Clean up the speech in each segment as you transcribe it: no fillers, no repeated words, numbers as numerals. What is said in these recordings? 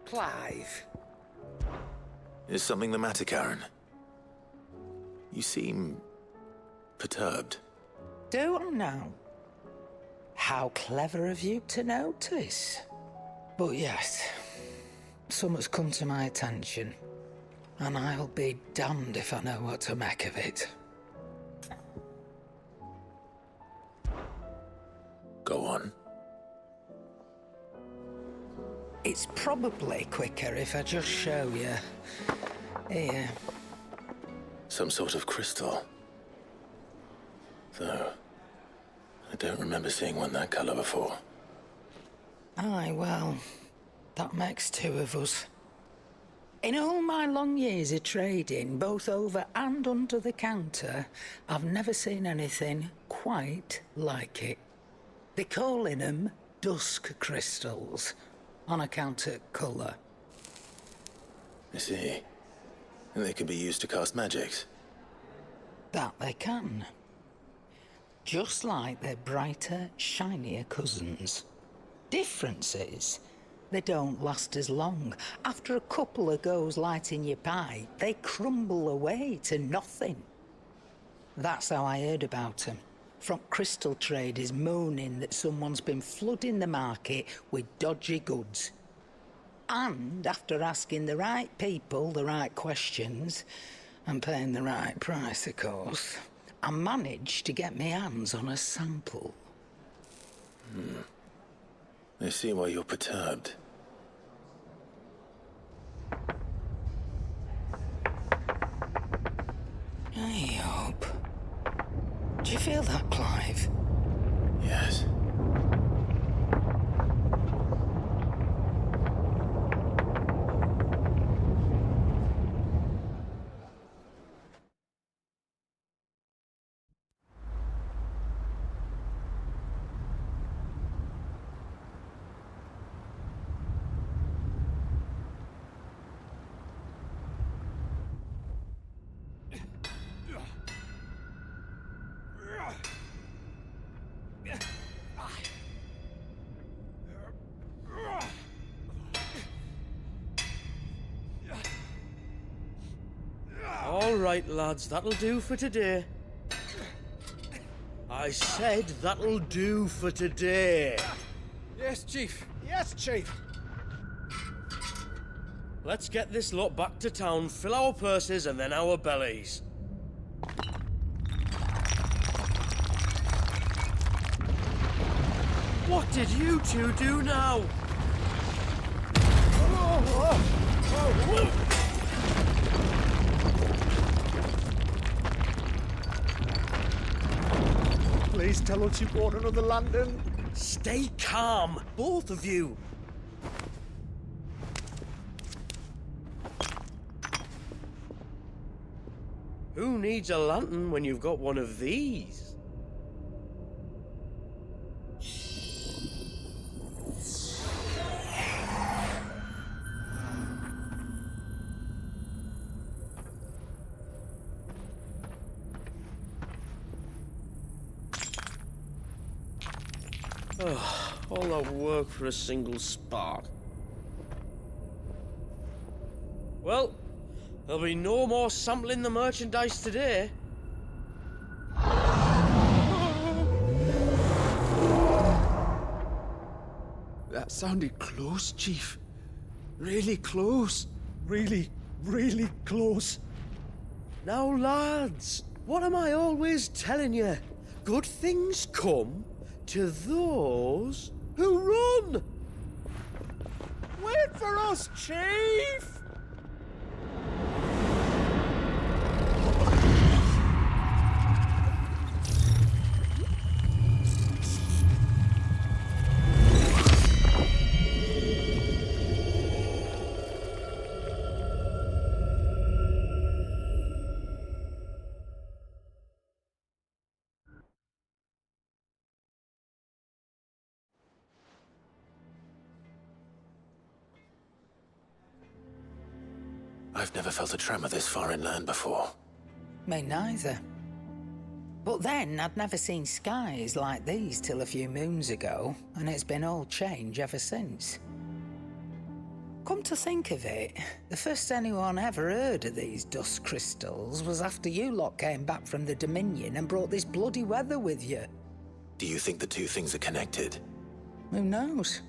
Clive. Is something the matter, Karen? You seem perturbed. Don't know. How clever of you to notice. But yes, something's come to my attention, and I'll be damned if I know what to make of it. Go on. It's probably quicker if I just show you. Here. Some sort of crystal. Though, I don't remember seeing one that colour before. Aye, well, that makes two of us. In all my long years of trading, both over and under the counter, I've never seen anything quite like it. They're calling them dusk crystals, on account of colour. I see. And they can be used to cast magics. That they can. Just like their brighter, shinier cousins. Difference is, they don't last as long. After a couple of goes lighting your pie, they crumble away to nothing. That's how I heard about them. From crystal traders moaning that someone's been flooding the market with dodgy goods. And after asking the right people the right questions, and paying the right price, of course, I managed to get my hands on a sample. I see why you're perturbed. I hope. Do you feel that, Clive? Yes. All right, lads, that'll do for today. I said that'll do for today. Yes, Chief. Yes, Chief. Let's get this lot back to town, fill our purses and then our bellies. What did you two do now? Please tell us you bought another lantern. Stay calm, both of you. Who needs a lantern when you've got one of these? All that work for a single spark. Well, there'll be no more sampling the merchandise today. That sounded close, Chief. Really close. Really, really close. Now, lads, what am I always telling you? Good things come to those who run! Wait for us, Chief! I've never felt a tremor this far inland before. Me neither. But then, I'd never seen skies like these till a few moons ago, and it's been all change ever since. Come to think of it, the first anyone ever heard of these dust crystals was after you lot came back from the Dominion and brought this bloody weather with you. Do you think the two things are connected? Who knows?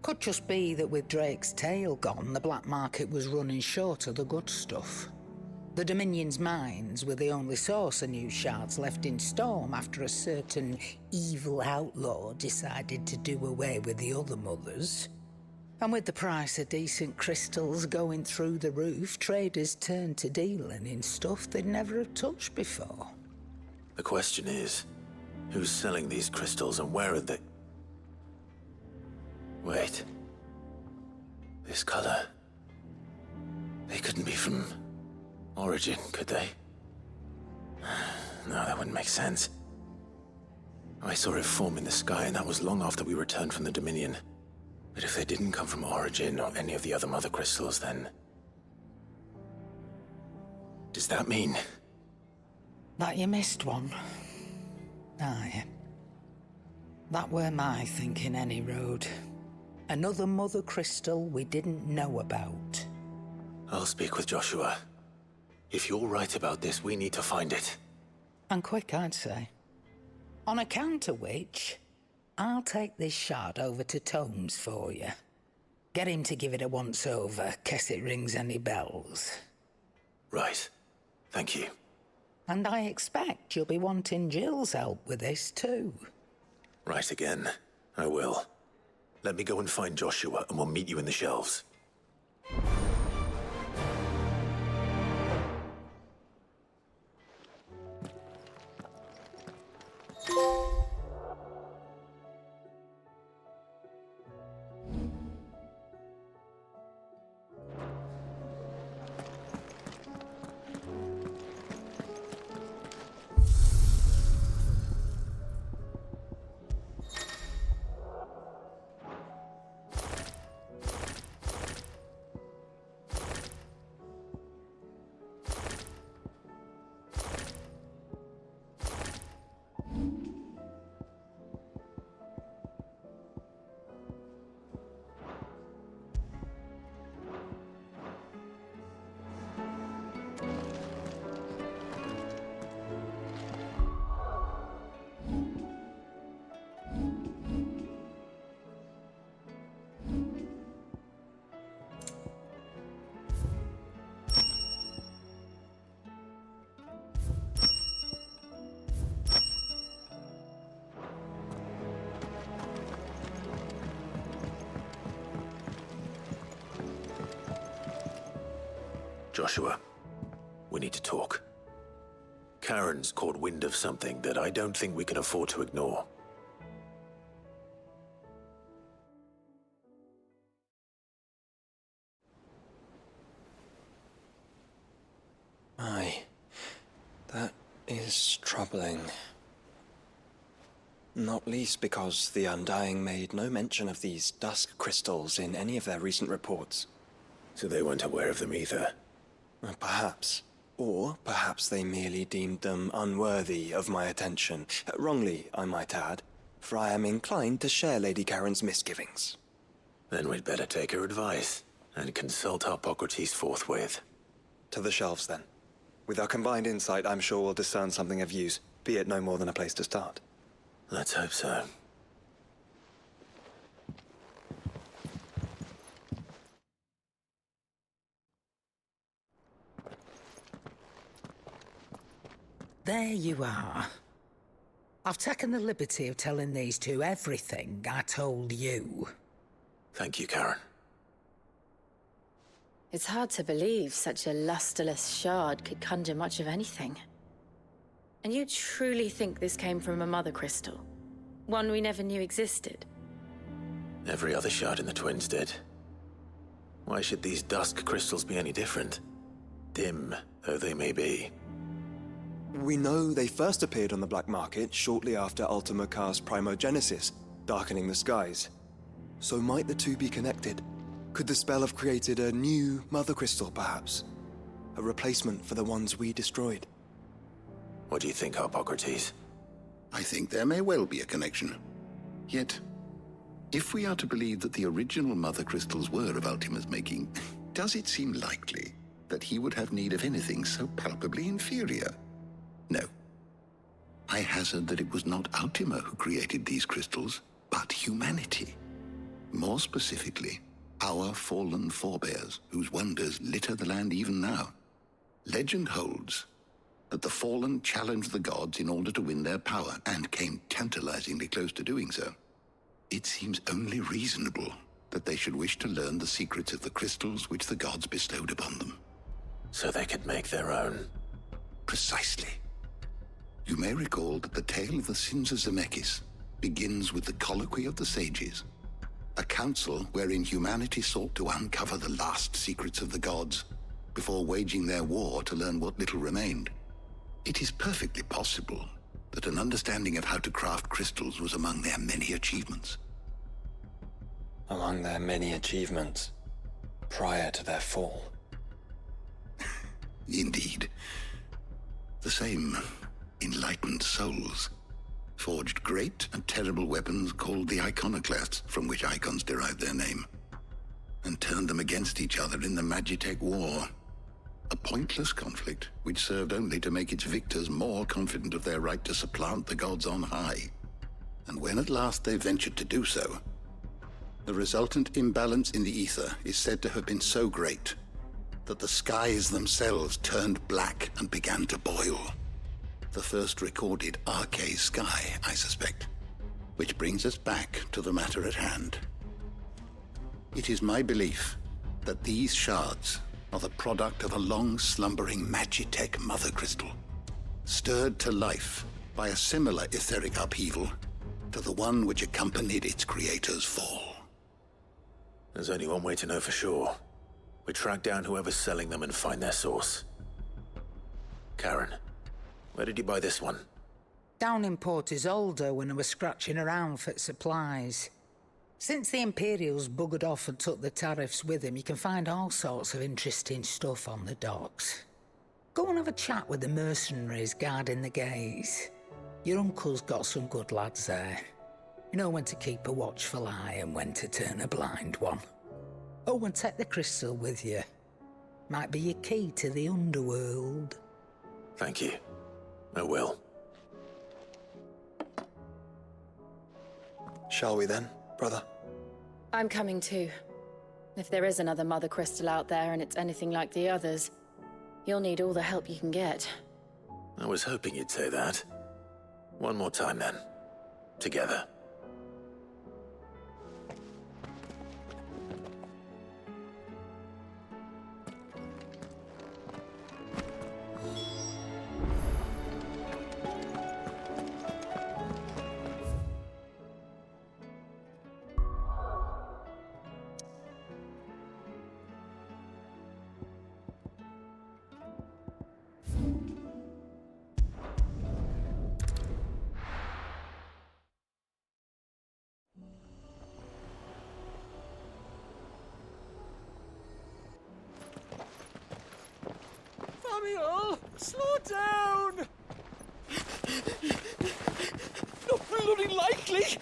Could just be that with Drake's tail gone, the black market was running short of the good stuff. The Dominion's mines were the only source of new shards left in Storm after a certain evil outlaw decided to do away with the other mothers. And with the price of decent crystals going through the roof, traders turned to dealing in stuff they'd never have touched before. The question is, who's selling these crystals and where are they? Wait. This color. They couldn't be from Origin, could they? No, that wouldn't make sense. I saw it form in the sky, and that was long after we returned from the Dominion. But if they didn't come from Origin or any of the other mother crystals, then... does that mean... That you missed one? Aye. That were my thinking, any road. Another mother crystal we didn't know about. I'll speak with Joshua. If you're right about this, we need to find it. And quick, I'd say. On account of which, I'll take this shard over to Tomes for you. Get him to give it a once-over, case it rings any bells. Right. Thank you. And I expect you'll be wanting Jill's help with this, too. Right again. I will. Let me go and find Joshua, and we'll meet you in the shelves. Joshua, we need to talk. Karen's caught wind of something that I don't think we can afford to ignore. Aye, that is troubling. Not least because the Undying made no mention of these dusk crystals in any of their recent reports. So they weren't aware of them either. Perhaps. Or perhaps they merely deemed them unworthy of my attention. Wrongly, I might add, for I am inclined to share Lady Karen's misgivings. Then we'd better take her advice and consult Hippocrates forthwith. To the shelves, then. With our combined insight, I'm sure we'll discern something of use, be it no more than a place to start. Let's hope so. There you are. I've taken the liberty of telling these two everything I told you. Thank you, Karen. It's hard to believe such a lusterless shard could conjure much of anything. And you truly think this came from a mother crystal? One we never knew existed? Every other shard in the Twins did. Why should these dusk crystals be any different? Dim though they may be. We know they first appeared on the black market shortly after Ultima Car's primogenesis, darkening the skies. So might the two be connected? Could the spell have created a new mother crystal, perhaps? A replacement for the ones we destroyed? What do you think, Hippocrates? I think there may well be a connection. Yet, If we are to believe that the original Mother Crystals were of Ultima's making, does it seem likely that he would have need of anything so palpably inferior? No. I hazard that it was not Ultima who created these crystals, but humanity. More specifically, our fallen forebears, whose wonders litter the land even now. Legend holds that the fallen challenged the gods in order to win their power, and came tantalizingly close to doing so. It seems only reasonable that they should wish to learn the secrets of the crystals which the gods bestowed upon them. So they could make their own. Precisely. You may recall that the tale of the sins of Zemeckis begins with the colloquy of the sages, a council wherein humanity sought to uncover the last secrets of the gods before waging their war to learn what little remained. It is perfectly possible that an understanding of how to craft crystals was among their many achievements. Among their many achievements prior to their fall. Indeed. The same enlightened souls forged great and terrible weapons called the iconoclasts, from which Eikons derived their name, and turned them against each other in the Magitech War. A pointless conflict which served only to make its victors more confident of their right to supplant the gods on high. And when at last they ventured to do so, the resultant imbalance in the ether is said to have been so great that the skies themselves turned black and began to boil. The first recorded arcade sky, I suspect. Which brings us back to the matter at hand. It is my belief that these shards are the product of a long-slumbering Magitech mother crystal, stirred to life by a similar etheric upheaval to the one which accompanied its creator's fall. There's only one way to know for sure. We track down whoever's selling them and find their source. Karen, where did you buy this one? Down in Port Isolde when I was scratching around for supplies. Since the Imperials buggered off and took the tariffs with them, you can find all sorts of interesting stuff on the docks. Go and have a chat with the mercenaries guarding the gates. Your uncle's got some good lads there. You know when to keep a watchful eye and when to turn a blind one. Oh, and take the crystal with you. Might be your key to the underworld. Thank you. I will. Shall we then, brother? I'm coming too. If there is another Mother Crystal out there and it's anything like the others, you'll need all the help you can get. I was hoping you'd say that. One more time then. Together. Samuel, slow down! Not bloody likely!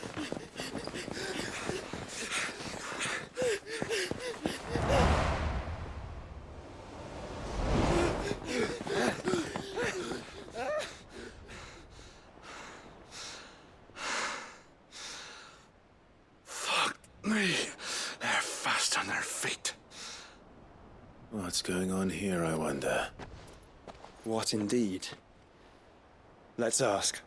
Fuck me. They're fast on their feet. What's going on here, I wonder? What indeed? Let's ask.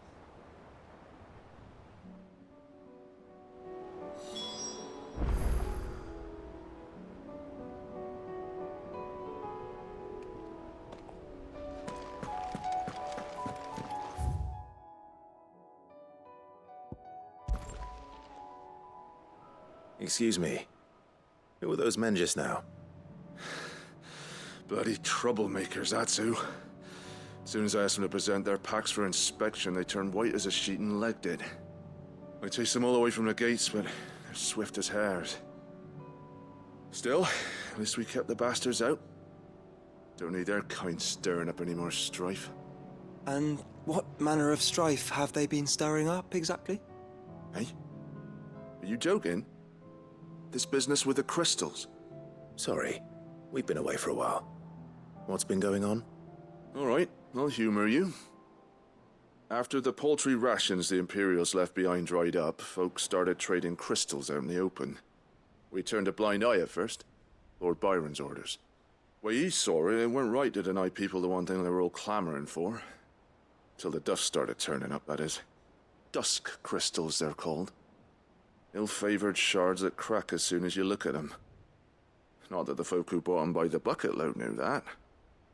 Excuse me. Who were those men just now? Bloody troublemakers, that's who. As soon as I asked them to present their packs for inspection, they turned white as a sheet and legged it. I chased them all away from the gates, but they're swift as hares. Still, at least we kept the bastards out. Don't need their kind stirring up any more strife. And what manner of strife have they been stirring up, exactly? Hey? Are you joking? This business with the crystals. Sorry, we've been away for a while. What's been going on? All right, I'll humor you. After the paltry rations the Imperials left behind dried up, folks started trading crystals out in the open. We turned a blind eye at first. Lord Byron's orders. Way he saw it, it weren't right to deny people the one thing they were all clamoring for. Till the dust started turning up, that is. Dusk crystals, they're called. Ill-favored shards that crack as soon as you look at them. Not that the folk who bought them by the bucket load knew that.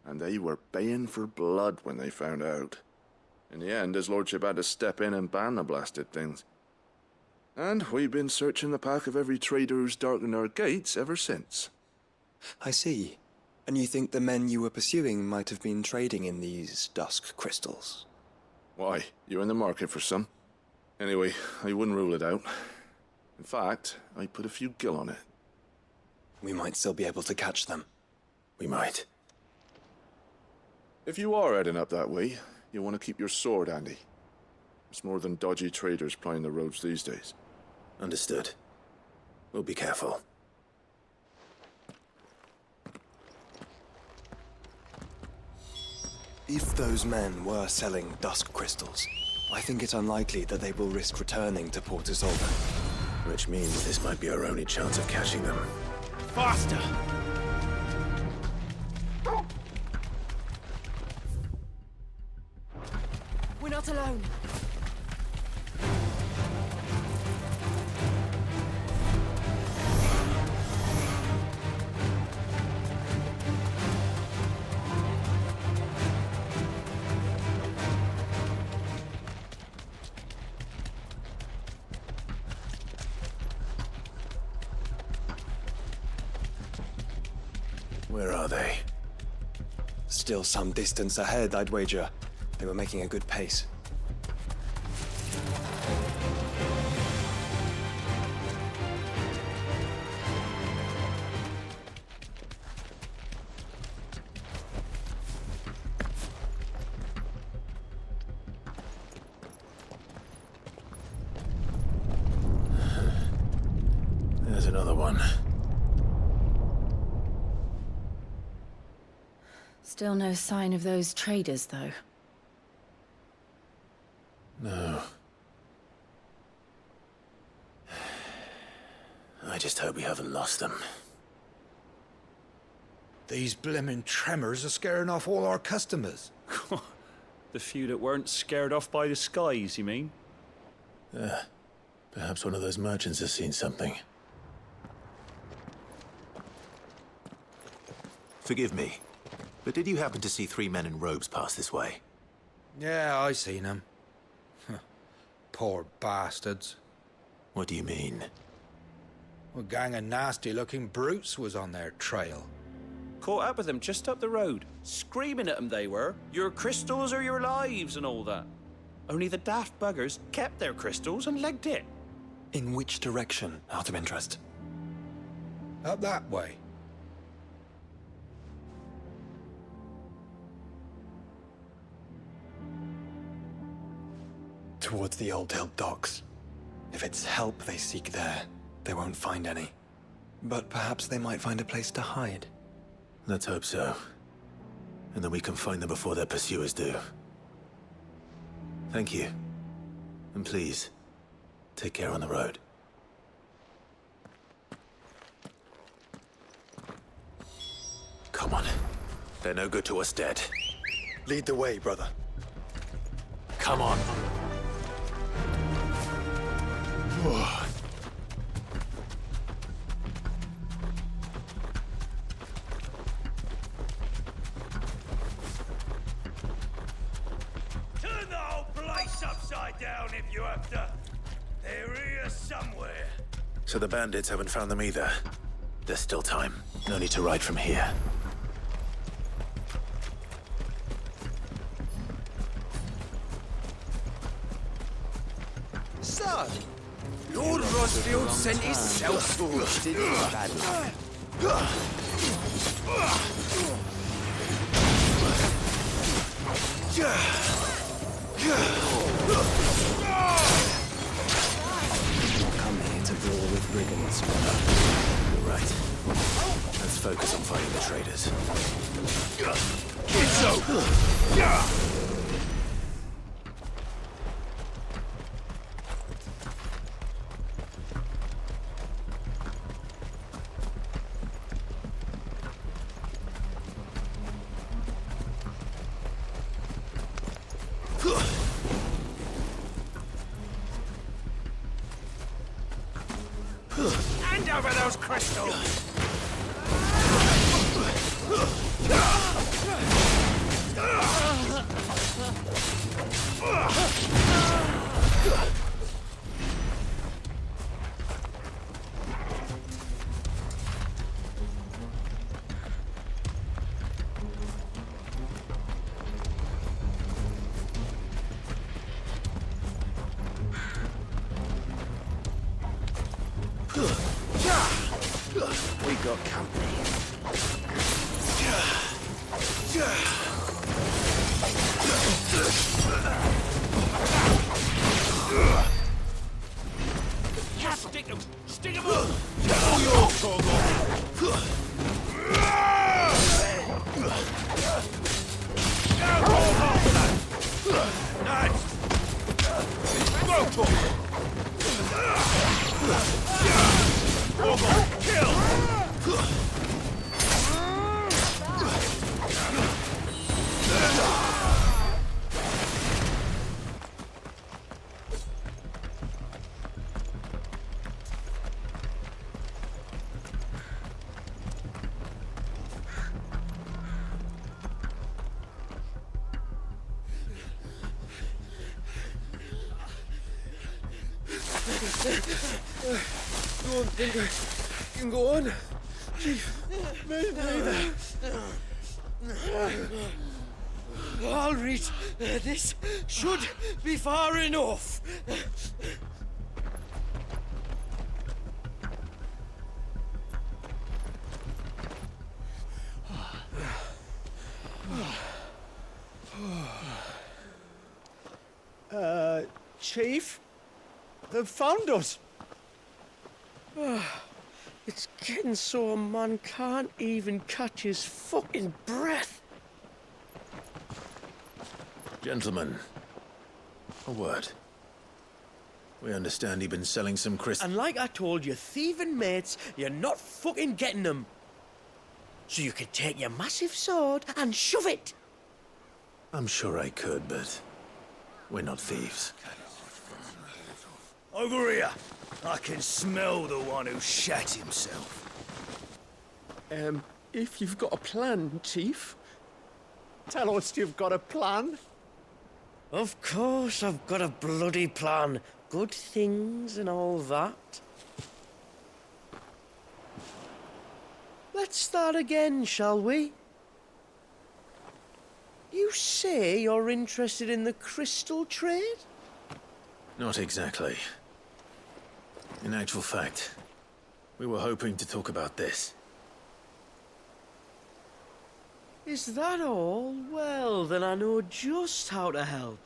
And they were baying for blood when they found out. In the end, his lordship had to step in and ban the blasted things. And we've been searching the pack of every trader who's darkened our gates ever since. I see. And you think the men you were pursuing might have been trading in these dusk crystals? Why, you're in the market for some. Anyway, I wouldn't rule it out. In fact, I put a few gil on it. We might still be able to catch them. We might. If you are heading up that way, you'll want to keep your sword handy. It's more than dodgy traders plying the roads these days. Understood. We'll be careful. If those men were selling dusk crystals, I think it unlikely that they will risk returning to Port Isolde. Which means this might be our only chance of catching them. Faster! We're not alone. Where are they? Still some distance ahead, I'd wager. They were making a good pace. There's another one. Still no sign of those traders, though. No. I just hope we haven't lost them. These blimmin' tremors are scaring off all our customers. The few that weren't scared off by the skies, you mean? Perhaps one of those merchants has seen something. Forgive me, but did you happen to see 3 men in robes pass this way? Yeah, I seen them. Poor bastards. What do you mean? A gang of nasty-looking brutes was on their trail. Caught up with them just up the road. Screaming at them they were. Your crystals are your lives and all that. Only the daft buggers kept their crystals and legged it. In which direction, out of interest? Up that way. Towards the Old Hill docks. If it's help they seek there, they won't find any. But perhaps they might find a place to hide. Let's hope so. And then we can find them before their pursuers do. Thank you. And please, take care on the road. Come on. They're no good to us dead. Lead the way, brother. Come on. Turn the whole place upside down if you have to. They're here somewhere. So the bandits haven't found them either. There's still time. No need to ride from here. So, Lord Rosfield sent his self-forged in his battle. Come here to brawl with brigands. You're right. Let's focus on fighting the traitors. Hand over those crystals! We got company. Stick him! Stick him up! Your Go on, Finger. You can go on. Chief, move. I'll reach. This should be far enough. Chief? They've found us. It's getting so a man can't even catch his fucking breath. Gentlemen, a word. We understand you've been selling some crystals. And like I told your thieving mates, you're not fucking getting them. So you could take your massive sword and shove it. I'm sure I could, but we're not thieves. Over here! I can smell the one who shat himself. If you've got a plan, Chief, tell us you've got a plan. Of course I've got a bloody plan. Good things and all that. Let's start again, shall we? You say you're interested in the crystal trade? Not exactly. In actual fact, we were hoping to talk about this. Is that all? Well, then I know just how to help.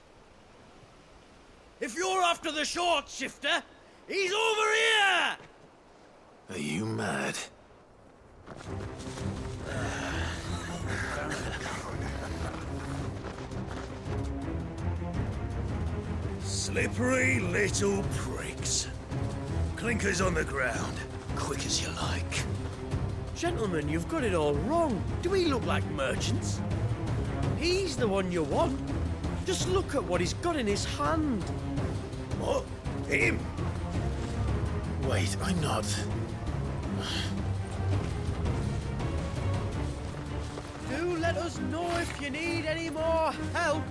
If you're after the short shifter, he's over here! Are you mad? Slippery little pricks. Clinkers on the ground, quick as you like. Gentlemen, you've got it all wrong. Do we look like merchants? He's the one you want. Just look at what he's got in his hand. What? Him? Wait, I'm not. Do let us know if you need any more help.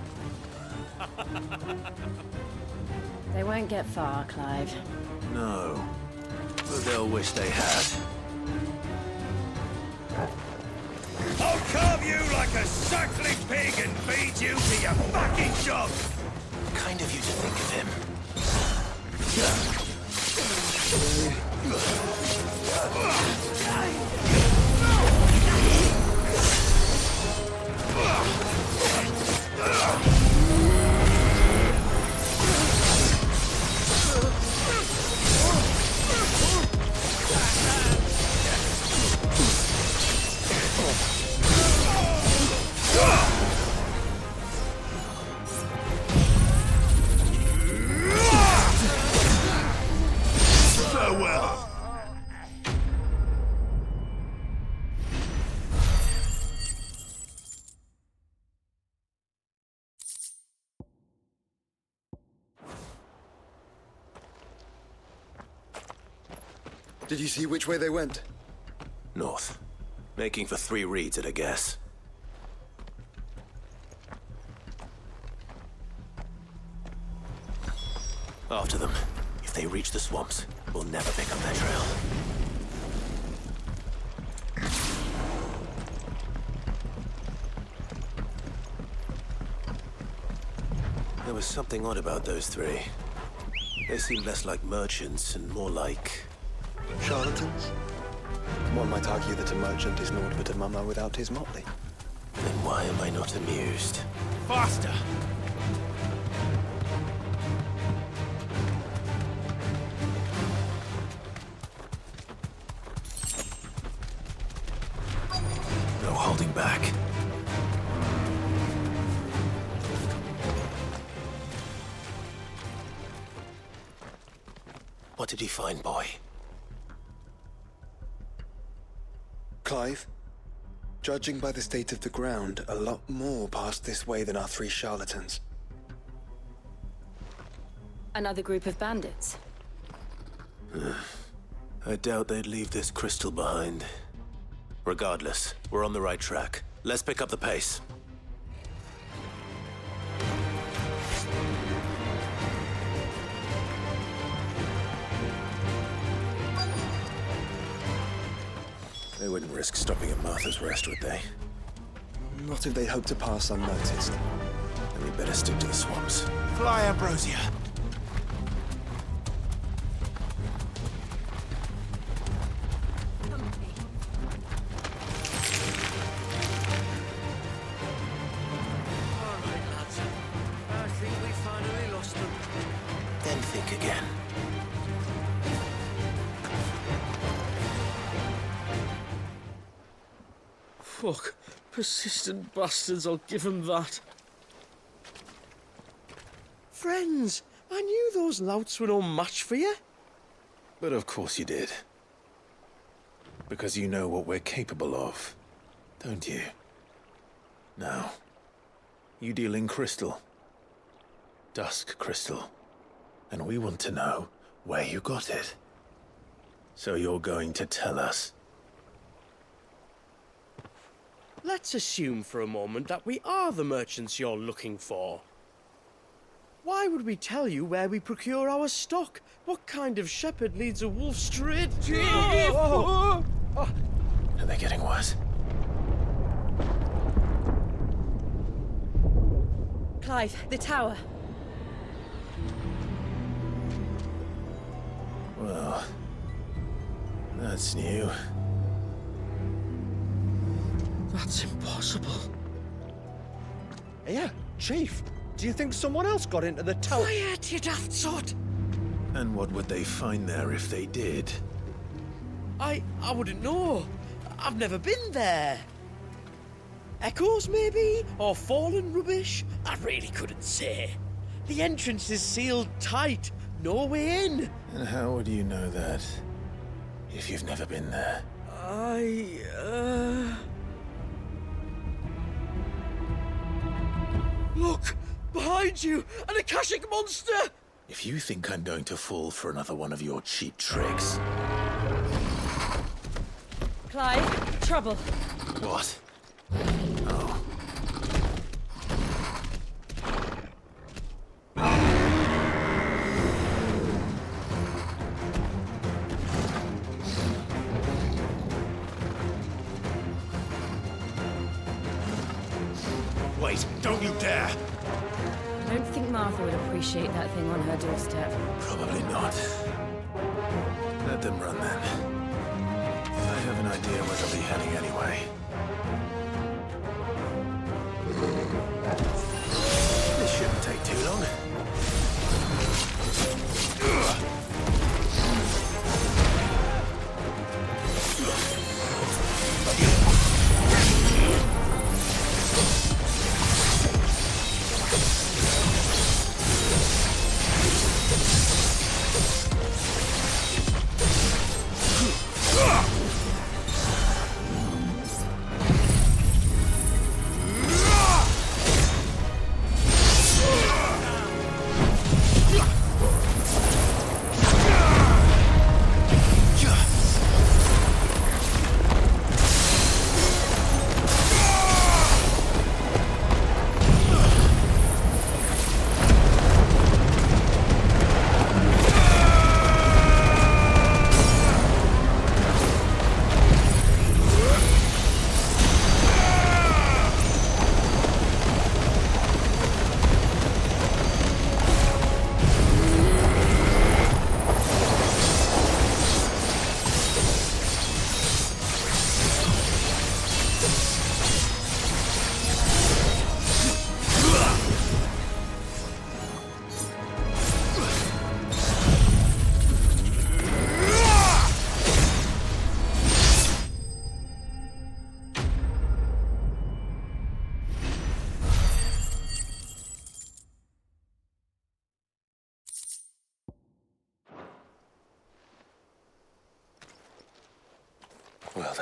They won't get far, Clive. No. But they'll wish they had. I'll carve you like a suckling pig and feed you to your fucking job! Kind of you to think of him. Did you see which way they went? North. Making for 3 reads at a guess. After them. If they reach the swamps, we'll never pick up their trail. There was something odd about those 3. They seemed less like merchants and more like... charlatans? One might argue that a merchant is naught but a mummer without his motley. Then why am I not amused? Faster! No holding back. What did he find, boy? Clive, judging by the state of the ground, a lot more passed this way than our 3 charlatans. Another group of bandits. I doubt they'd leave this crystal behind. Regardless, we're on the right track. Let's pick up the pace. They wouldn't risk stopping at Martha's Rest, would they? Not if they hope to pass unnoticed. Then we'd better stick to the swamps. Fly, Ambrosia. Then think again. Fuck. Persistent bastards, I'll give them that. Friends, I knew those louts were no match for you. But of course you did. Because you know what we're capable of, don't you? Now, you deal in crystal. Dusk crystal. And we want to know where you got it. So you're going to tell us. Let's assume for a moment that we are the merchants you're looking for. Why would we tell you where we procure our stock? What kind of shepherd leads a wolf straight? Are they getting worse? Clive, the tower. Well, that's new. That's impossible. Yeah, Chief. Do you think someone else got into the tower? Quiet, you daft sot! And what would they find there if they did? I wouldn't know. I've never been there. Echoes, maybe? Or fallen rubbish? I really couldn't say. The entrance is sealed tight. No way in. And how would you know that? If you've never been there? Look! Behind you! An Akashic monster! If you think I'm going to fall for another one of your cheap tricks... Clive, trouble. What? Oh. Wait, don't you dare! I don't think Martha would appreciate that thing on her doorstep. Probably not. Let them run then. I have an idea where they'll be heading anyway. This shouldn't take too long.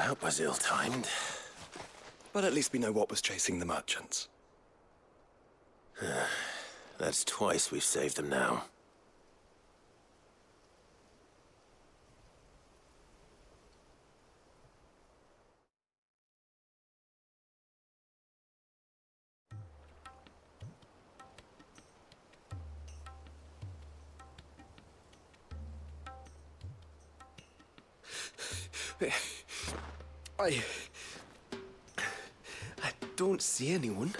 That was ill-timed. But at least we know what was chasing the merchants. That's twice we've saved them now. I don't see anyone.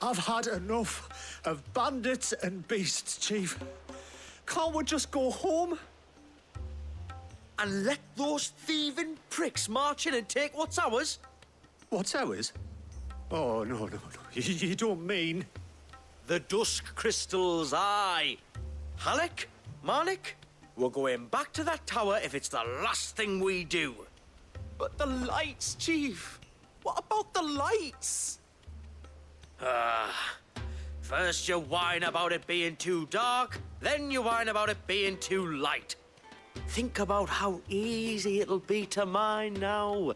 I've had enough of bandits and beasts, Chief. Can't we just go home? And let those thieving pricks march in and take what's ours? What's ours? Oh, no. You don't mean... The dusk crystals, aye. Halleck, Marnik, we're going back to that tower if it's the last thing we do. But the lights, Chief. What about the lights? First you whine about it being too dark, then you whine about it being too light. Think about how easy it'll be to mine now.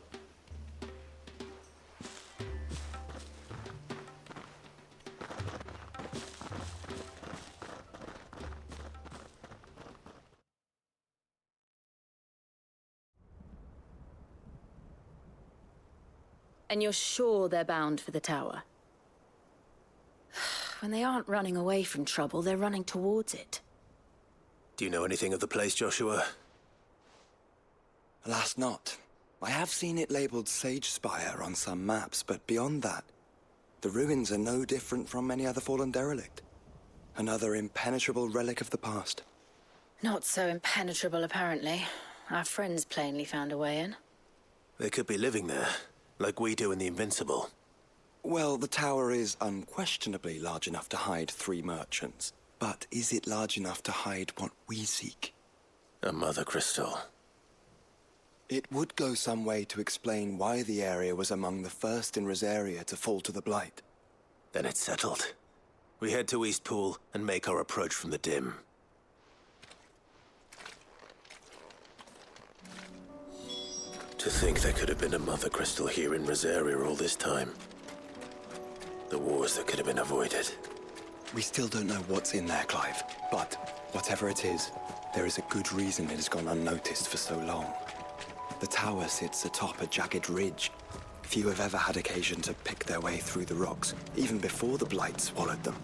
And you're sure they're bound for the tower? When they aren't running away from trouble, they're running towards it. Do you know anything of the place, Joshua? Alas, not. I have seen it labeled Sage Spire on some maps, but beyond that, the ruins are no different from any other fallen derelict. Another impenetrable relic of the past. Not so impenetrable, apparently. Our friends plainly found a way in. They could be living there, like we do in the Invincible. Well, the tower is unquestionably large enough to hide 3 merchants. But is it large enough to hide what we seek? A mother crystal. It would go some way to explain why the area was among the first in Rosaria to fall to the Blight. Then it's settled. We head to Eastpool and make our approach from the dim. To think there could have been a mother crystal here in Rosaria all this time. The wars that could have been avoided. We still don't know what's in there, Clive. But whatever it is, there is a good reason it has gone unnoticed for so long. The tower sits atop a jagged ridge. Few have ever had occasion to pick their way through the rocks, even before the Blight swallowed them.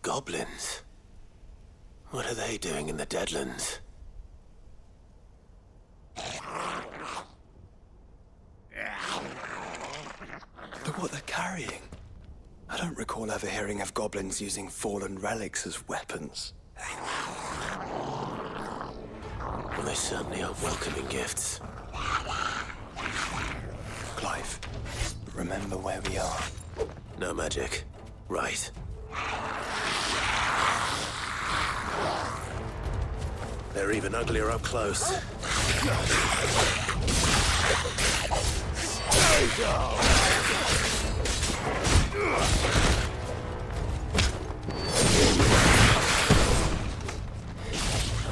Goblins? What are they doing in the Deadlands? Look what they're carrying. I don't recall ever hearing of goblins using fallen relics as weapons. Well, they certainly are welcoming gifts. Clive, remember where we are. No magic. Right. They're even uglier up close.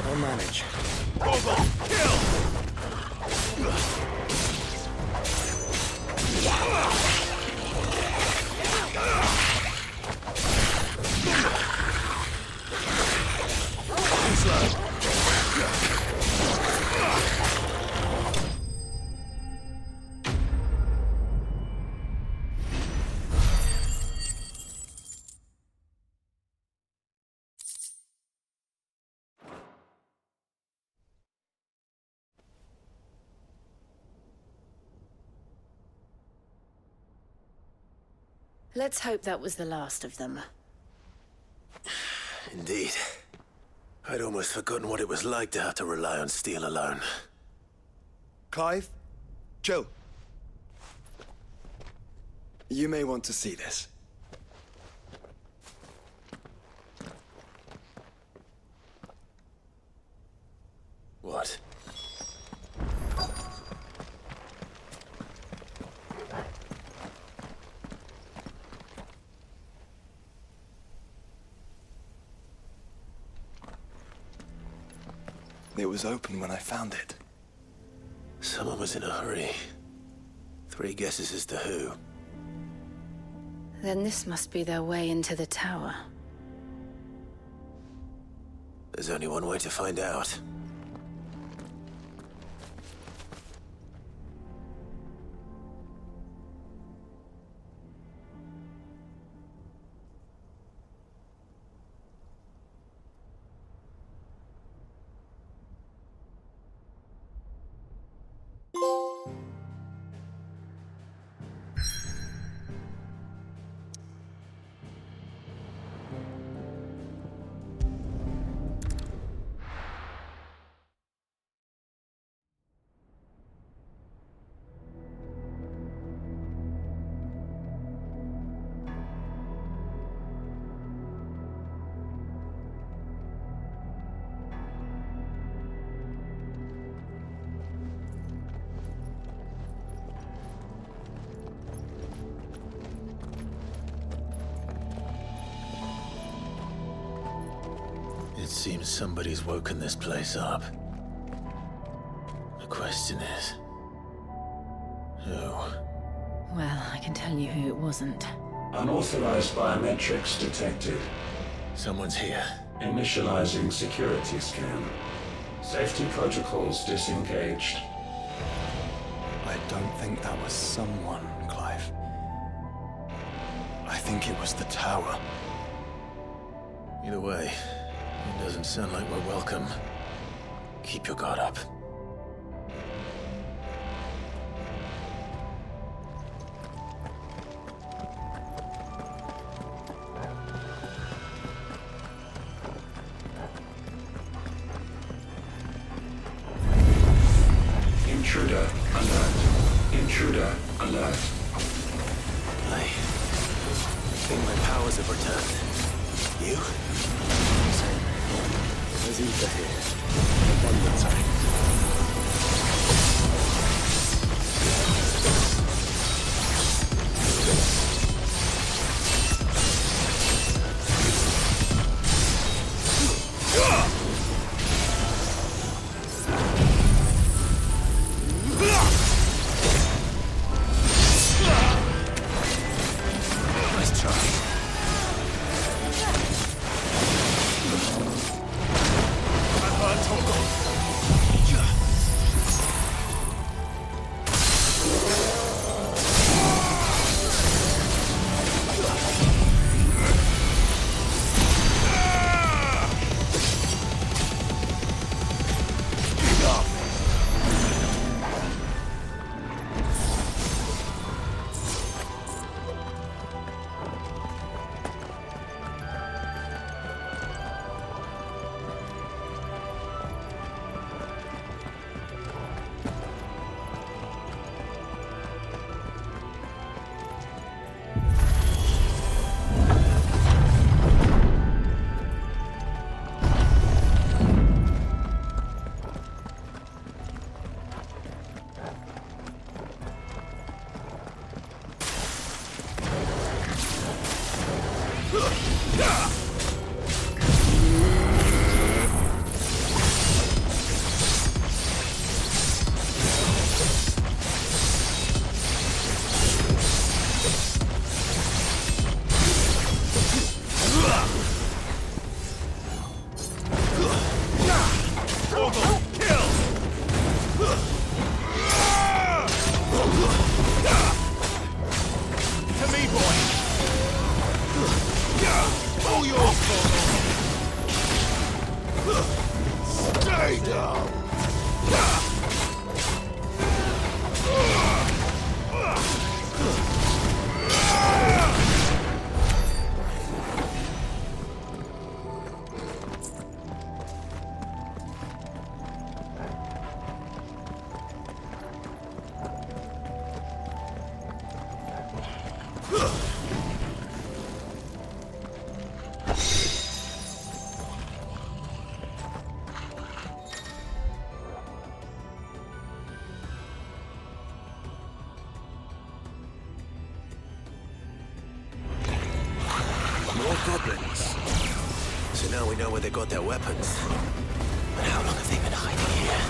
I'll manage. Let's hope that was the last of them. Indeed. I'd almost forgotten what it was like to have to rely on steel alone. Clive? Jill. You may want to see this. What? It was open when I found it. Someone was in a hurry. 3 guesses as to who. Then this must be their way into the tower. There's only one way to find out. It seems somebody's woken this place up. The question is... who? Well, I can tell you who it wasn't. Unauthorized biometrics detected. Someone's here. Initializing security scan. Safety protocols disengaged. I don't think that was someone, Clive. I think it was the tower. Either way, it doesn't sound like we're welcome. Keep your guard up. Intruder alert. Intruder alert. I think my powers have returned. You? There's ether here. Abundance of it. Nice try. All yours! So now we know where they got their weapons. But how long have they been hiding here?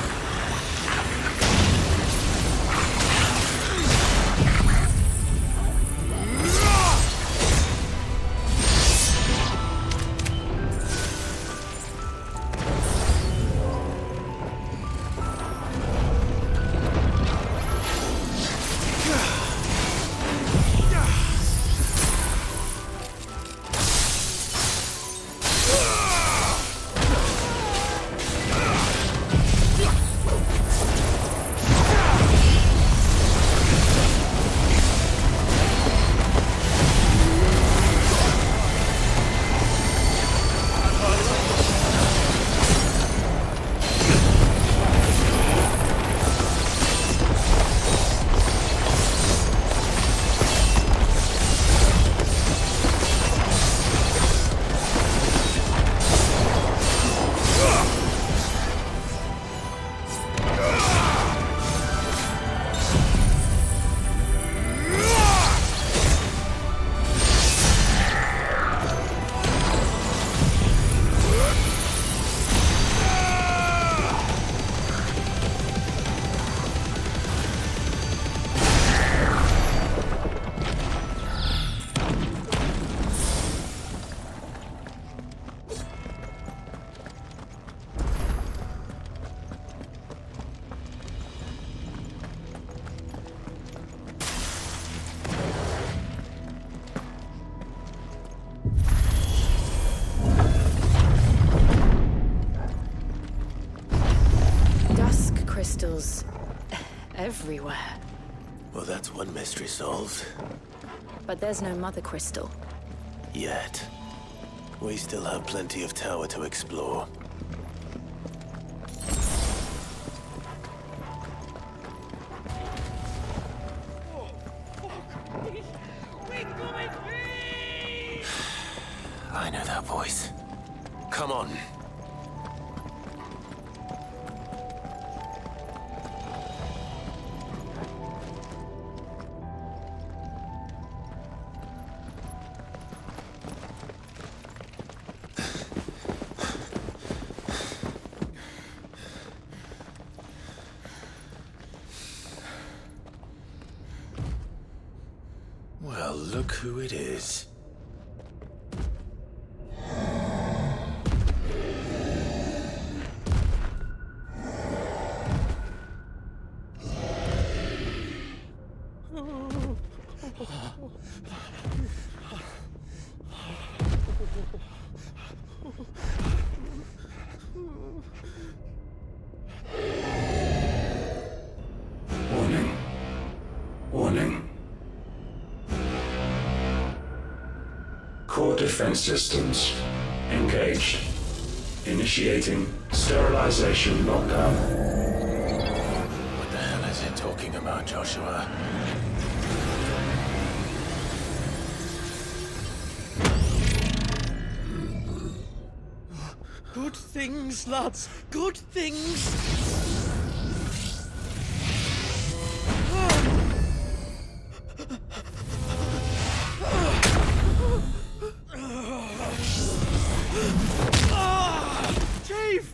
Crystals everywhere. Well, that's one mystery solved. But there's no mother crystal. Yet. We still have plenty of tower to explore. I know that voice. Come on. Well, look who it is. Warning. Warning. Core defense systems engaged. Initiating sterilization lockdown. What the hell is it talking about, Joshua? Good things, lads. Good things. Chief!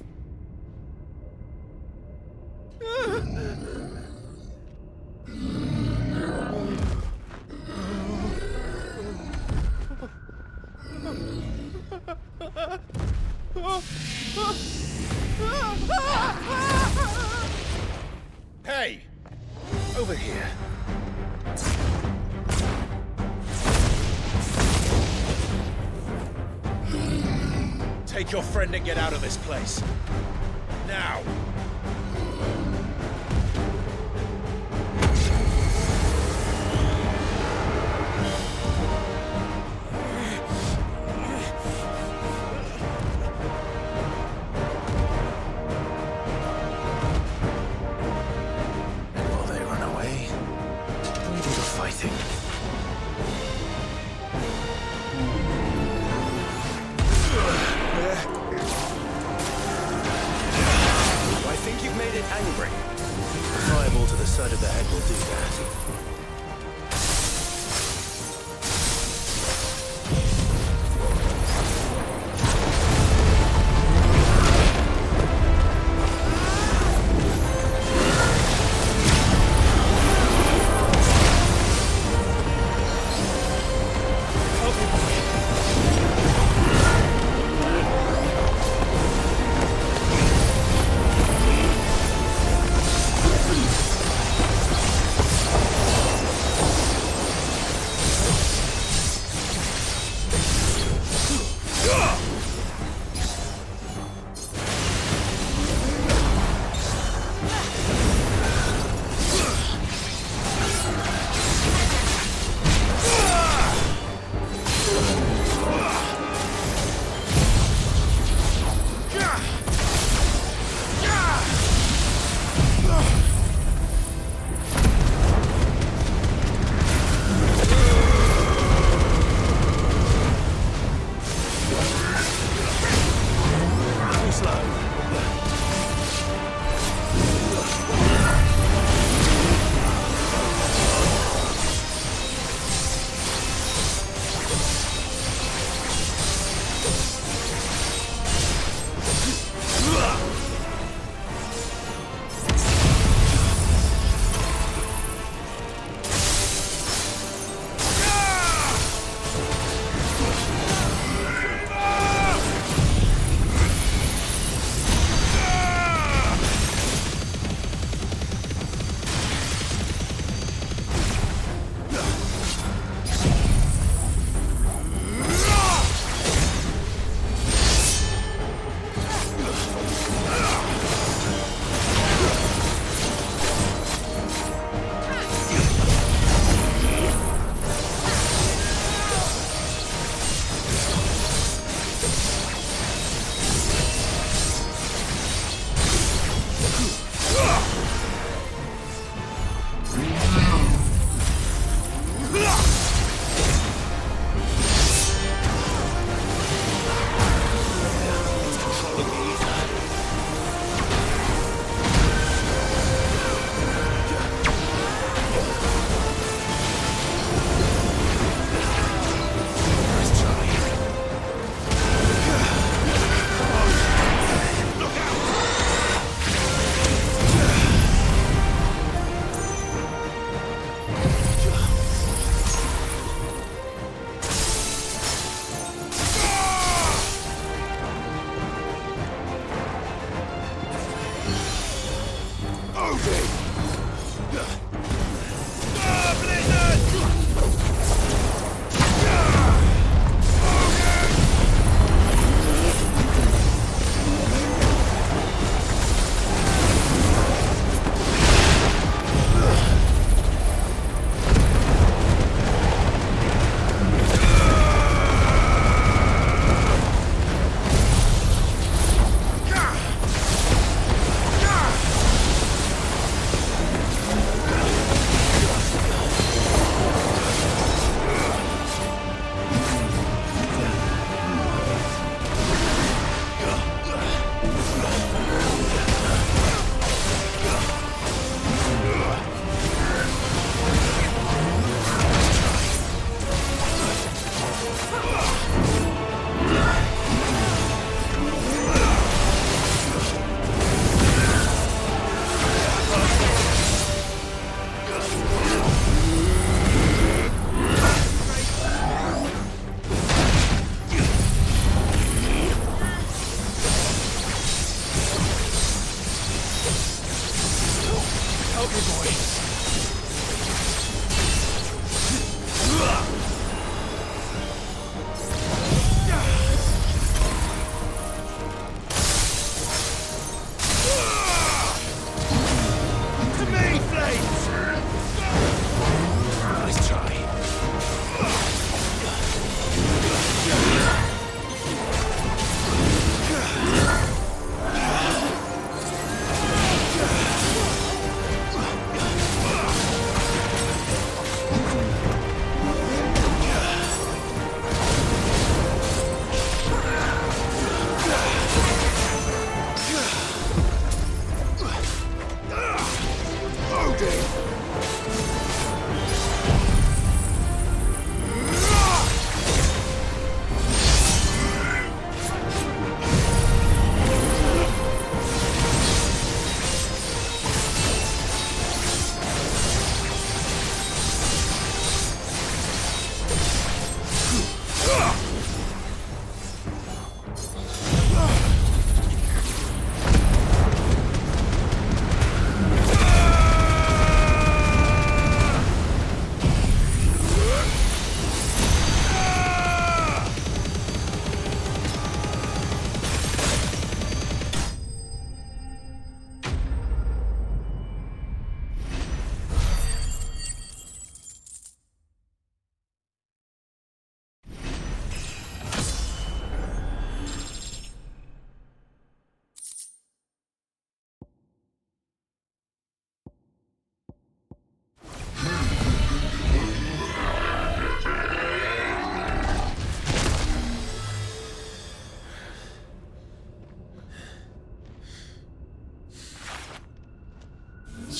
Hey! Over here. Take your friend and get out of this place. Now! And while they run away, we do the fighting.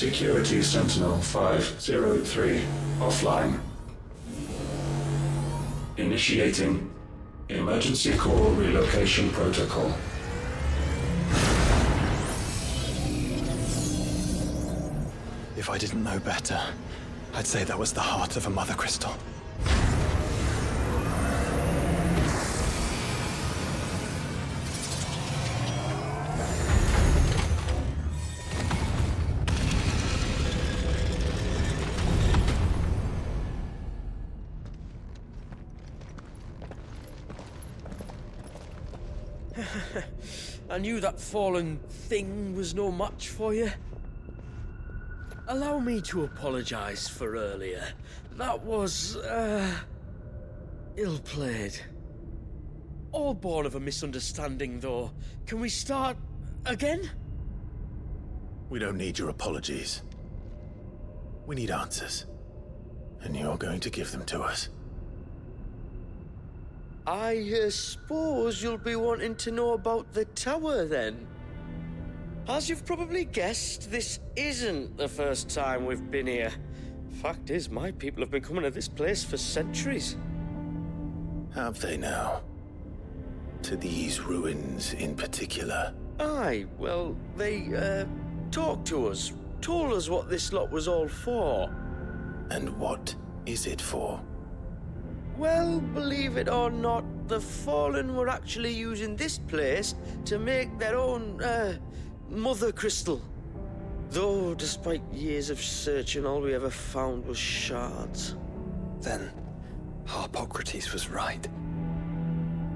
Security Sentinel 503 offline. Initiating Emergency Core Relocation Protocol. If I didn't know better, I'd say that was the heart of a mother crystal. I knew that fallen thing was no match for you. Allow me to apologize for earlier. That was, ill-played. All born of a misunderstanding, though. Can we start again? We don't need your apologies. We need answers. And you're going to give them to us. I suppose you'll be wanting to know about the tower, then. As you've probably guessed, this isn't the first time we've been here. Fact is, my people have been coming to this place for centuries. Have they now? To these ruins in particular? Aye, well, they, talked to us, told us what this lot was all for. And what is it for? Well, believe it or not, the Fallen were actually using this place to make their own, mother crystal. Though, despite years of searching, all we ever found was shards. Then, Harpocrates was right.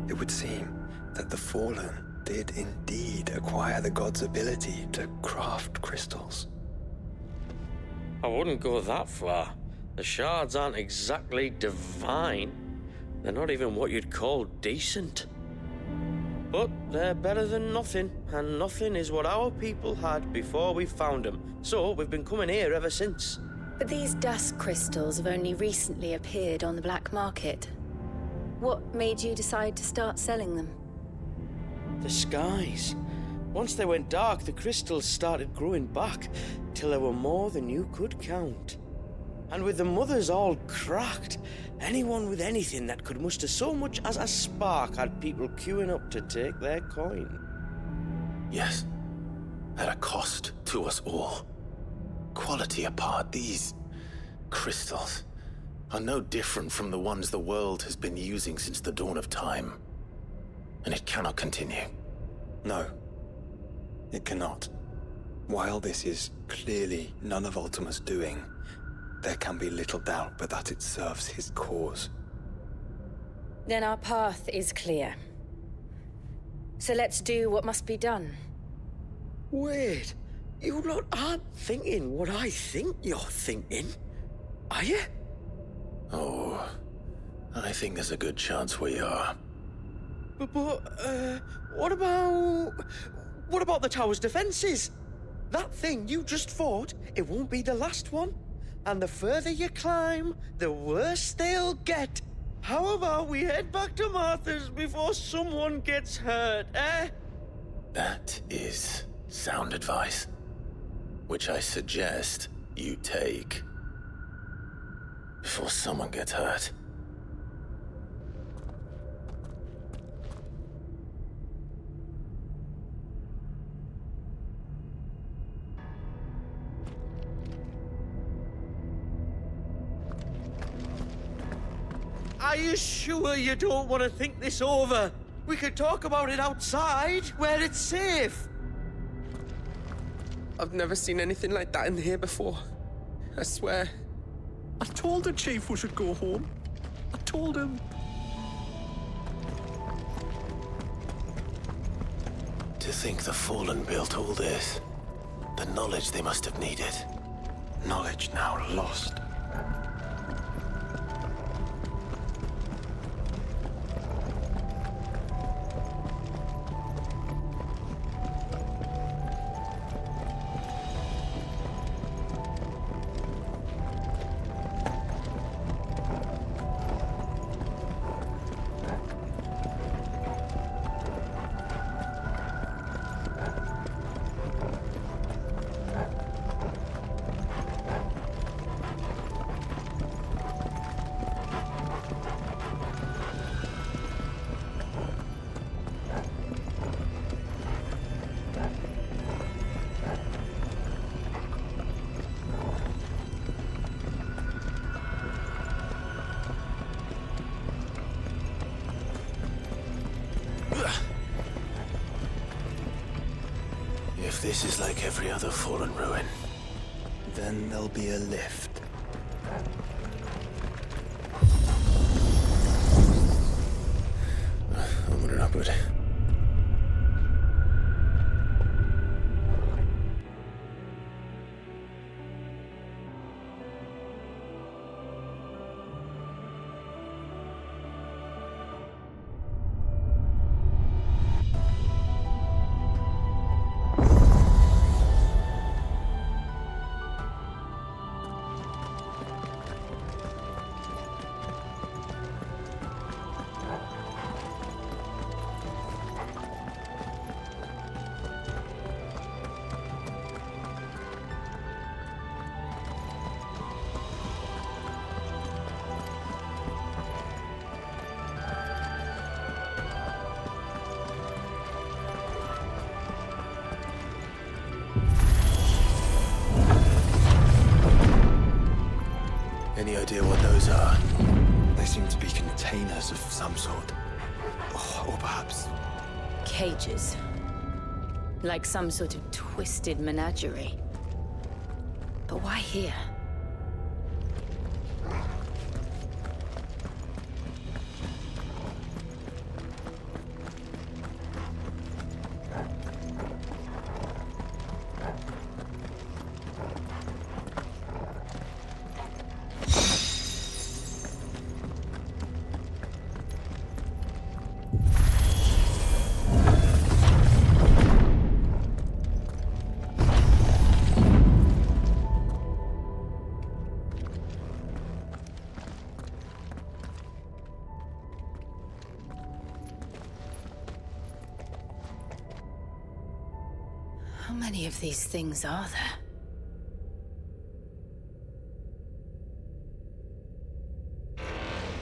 It would seem that the Fallen did indeed acquire the god's ability to craft crystals. I wouldn't go that far. The shards aren't exactly divine. They're not even what you'd call decent. But they're better than nothing, and nothing is what our people had before we found them. So we've been coming here ever since. But these dust crystals have only recently appeared on the black market. What made you decide to start selling them? The skies. Once they went dark, the crystals started growing back, till there were more than you could count. And with the mothers all cracked, anyone with anything that could muster so much as a spark had people queuing up to take their coin. Yes, at a cost to us all. Quality apart, these crystals are no different from the ones the world has been using since the dawn of time. And it cannot continue. No, it cannot. While this is clearly none of Ultima's doing, there can be little doubt but that it serves his cause. Then our path is clear. So let's do what must be done. Wait, you lot aren't thinking what I think you're thinking, are you? Oh, I think there's a good chance we are. But what about the tower's defenses? That thing you just fought, it won't be the last one. And the further you climb, the worse they'll get. How about we head back to Martha's before someone gets hurt, eh? That is sound advice, which I suggest you take before someone gets hurt. Are you sure you don't want to think this over? We could talk about it outside, where it's safe. I've never seen anything like that in here before. I swear. I told the chief we should go home. I told him. To think the Fallen built all this. The knowledge they must have needed. Knowledge now lost. If this is like every other fallen ruin, Then there'll be a lift. Onward and upward. Any idea what those are? They seem to be containers of some sort. Or perhaps... Cages. Like some sort of twisted menagerie. But why here? How many of these things are there?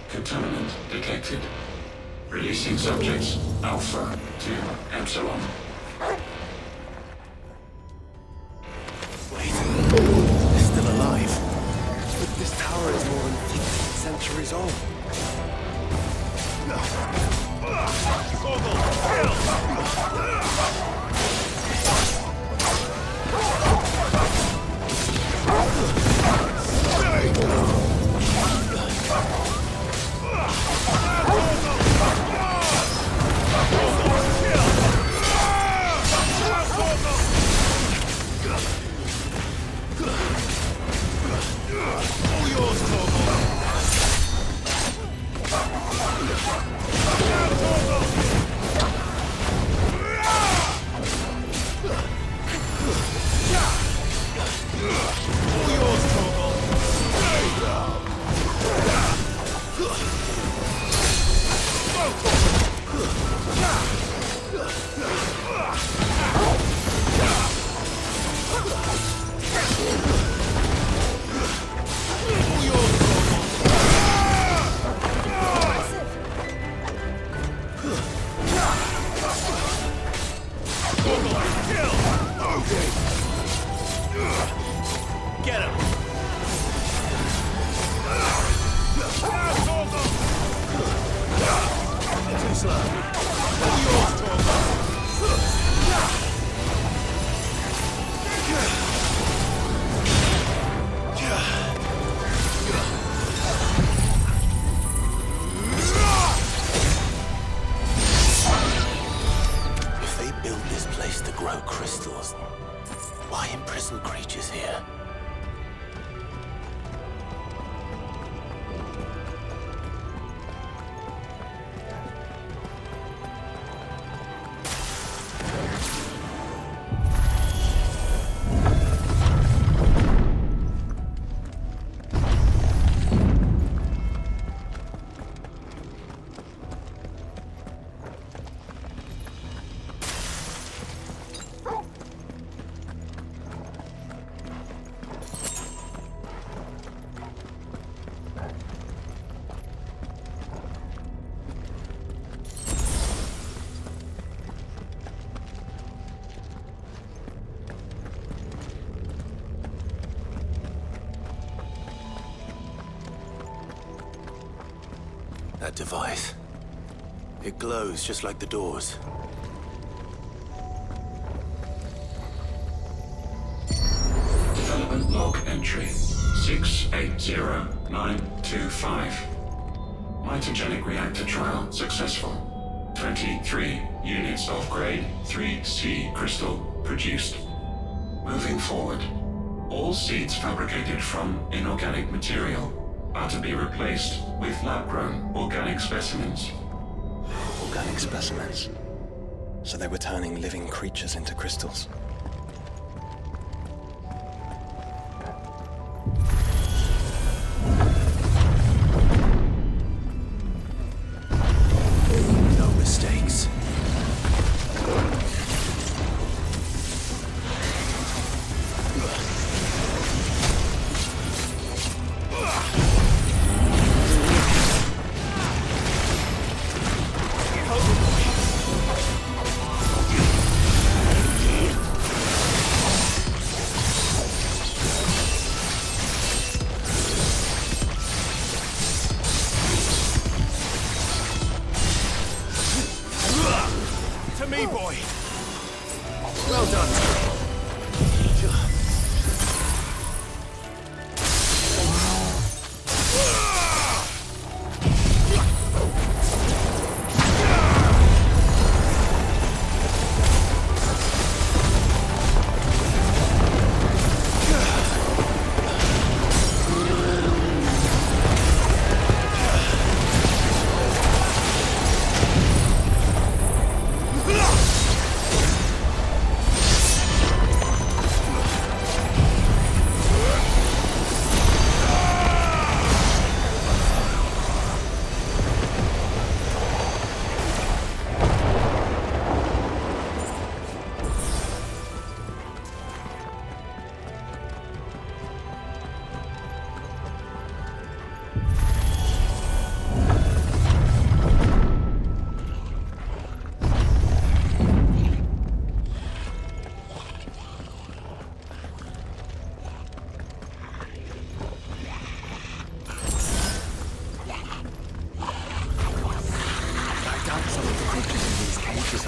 Contaminant detected. Releasing subjects Alpha to Epsilon. Wait, they're still alive. But this tower is more than 15 centuries old. That device. It glows just like the doors. Installment log entry 680925. Mitogenic reactor trial successful. 23 units of grade 3C crystal produced. Moving forward, all seeds fabricated from inorganic material are to be replaced with lab-grown organic specimens. Organic specimens. So they were turning living creatures into crystals. No mistakes. To me, boy. Well done.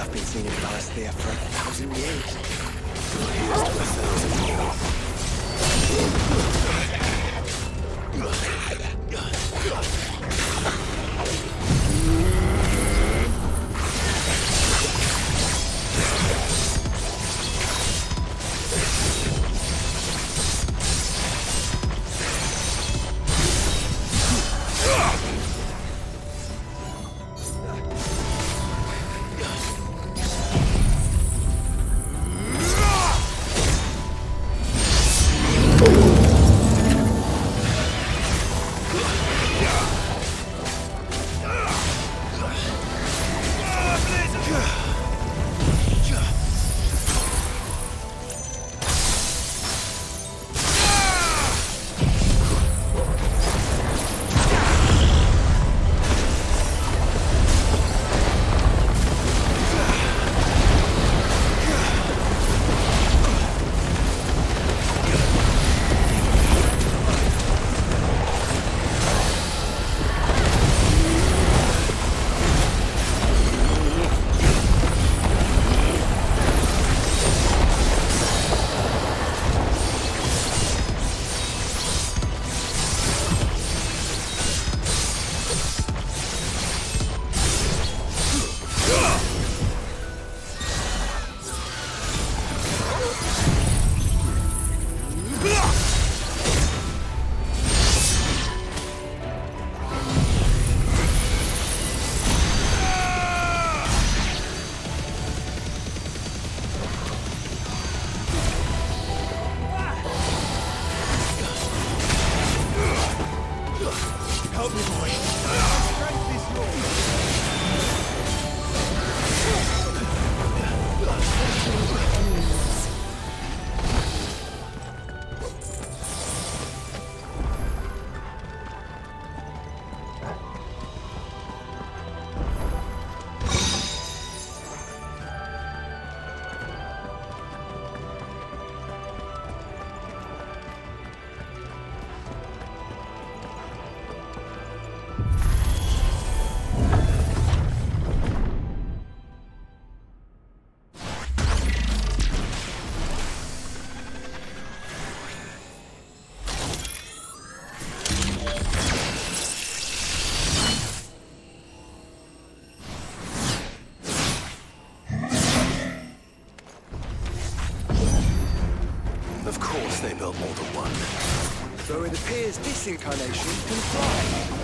I've been seeing it last there for 1,000 years. Here's to 1,000 more. course they built more than one. Though it appears this incarnation can fly.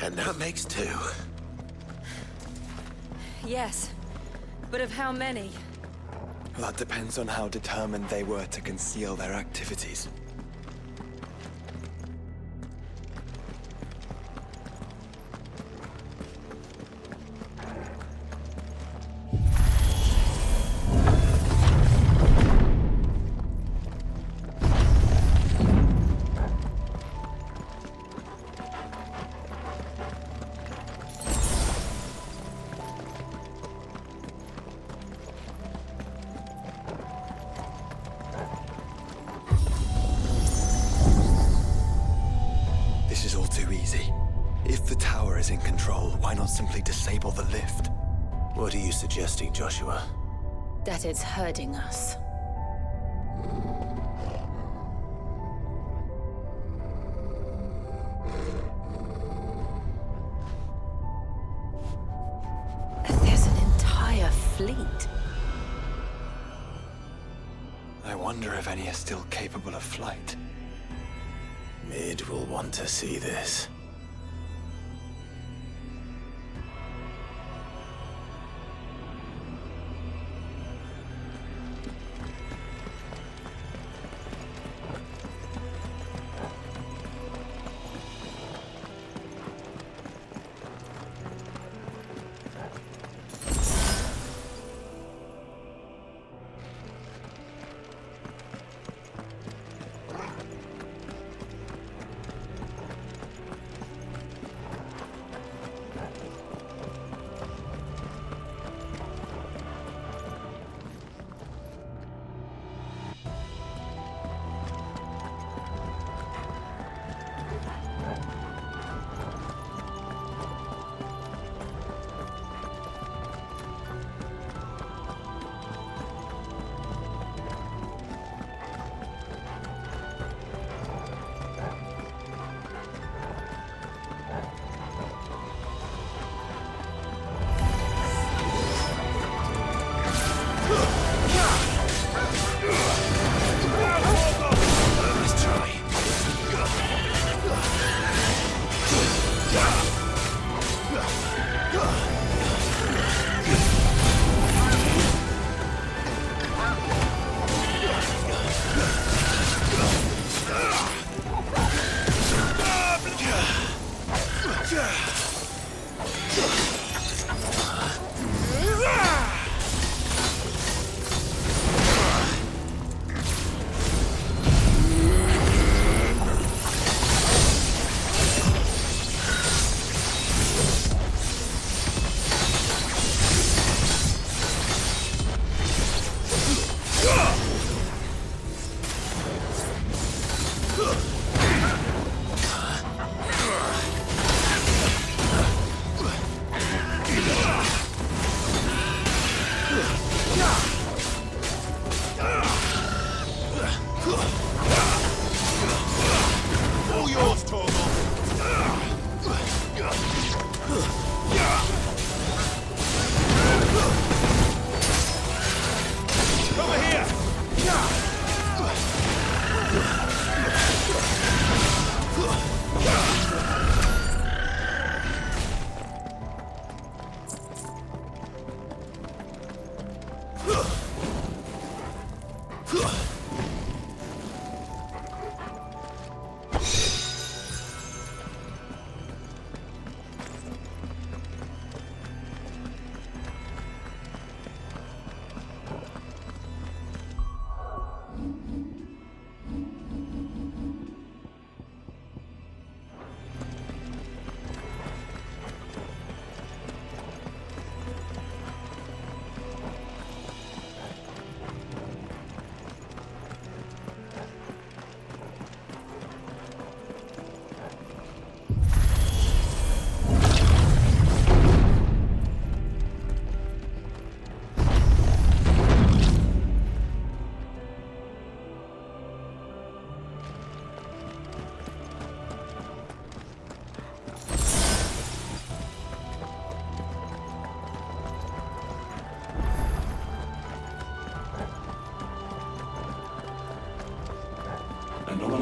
And that makes 2. Yes, but of how many? That depends on how determined they were to conceal their activities. In control, why not simply disable the lift? What are you suggesting, Joshua? That it's hurting us. There's an entire fleet. I wonder if any are still capable of flight. Mid will want to see this.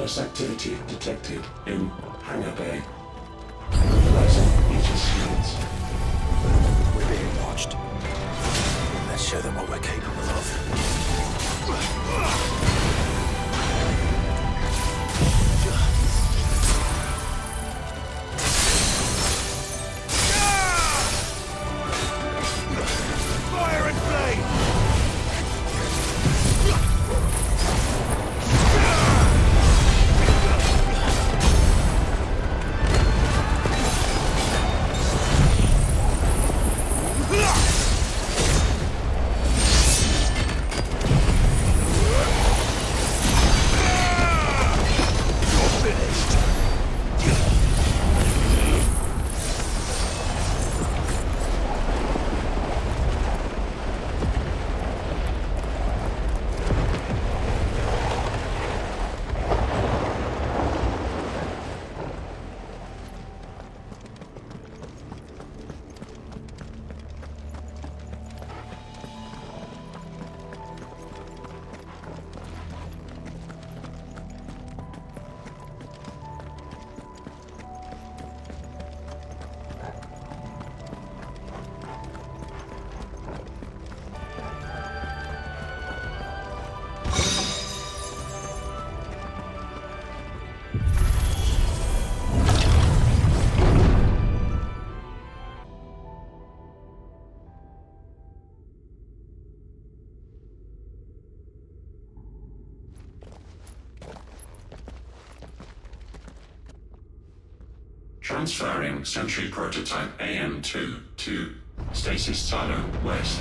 Anomalous activity detected in Hangar Bay. Analyzing Aegis units. We're being watched. Let's show them what we're capable of. Fire and flame! Transferring Sentry Prototype AM2 to Stasis Silo West.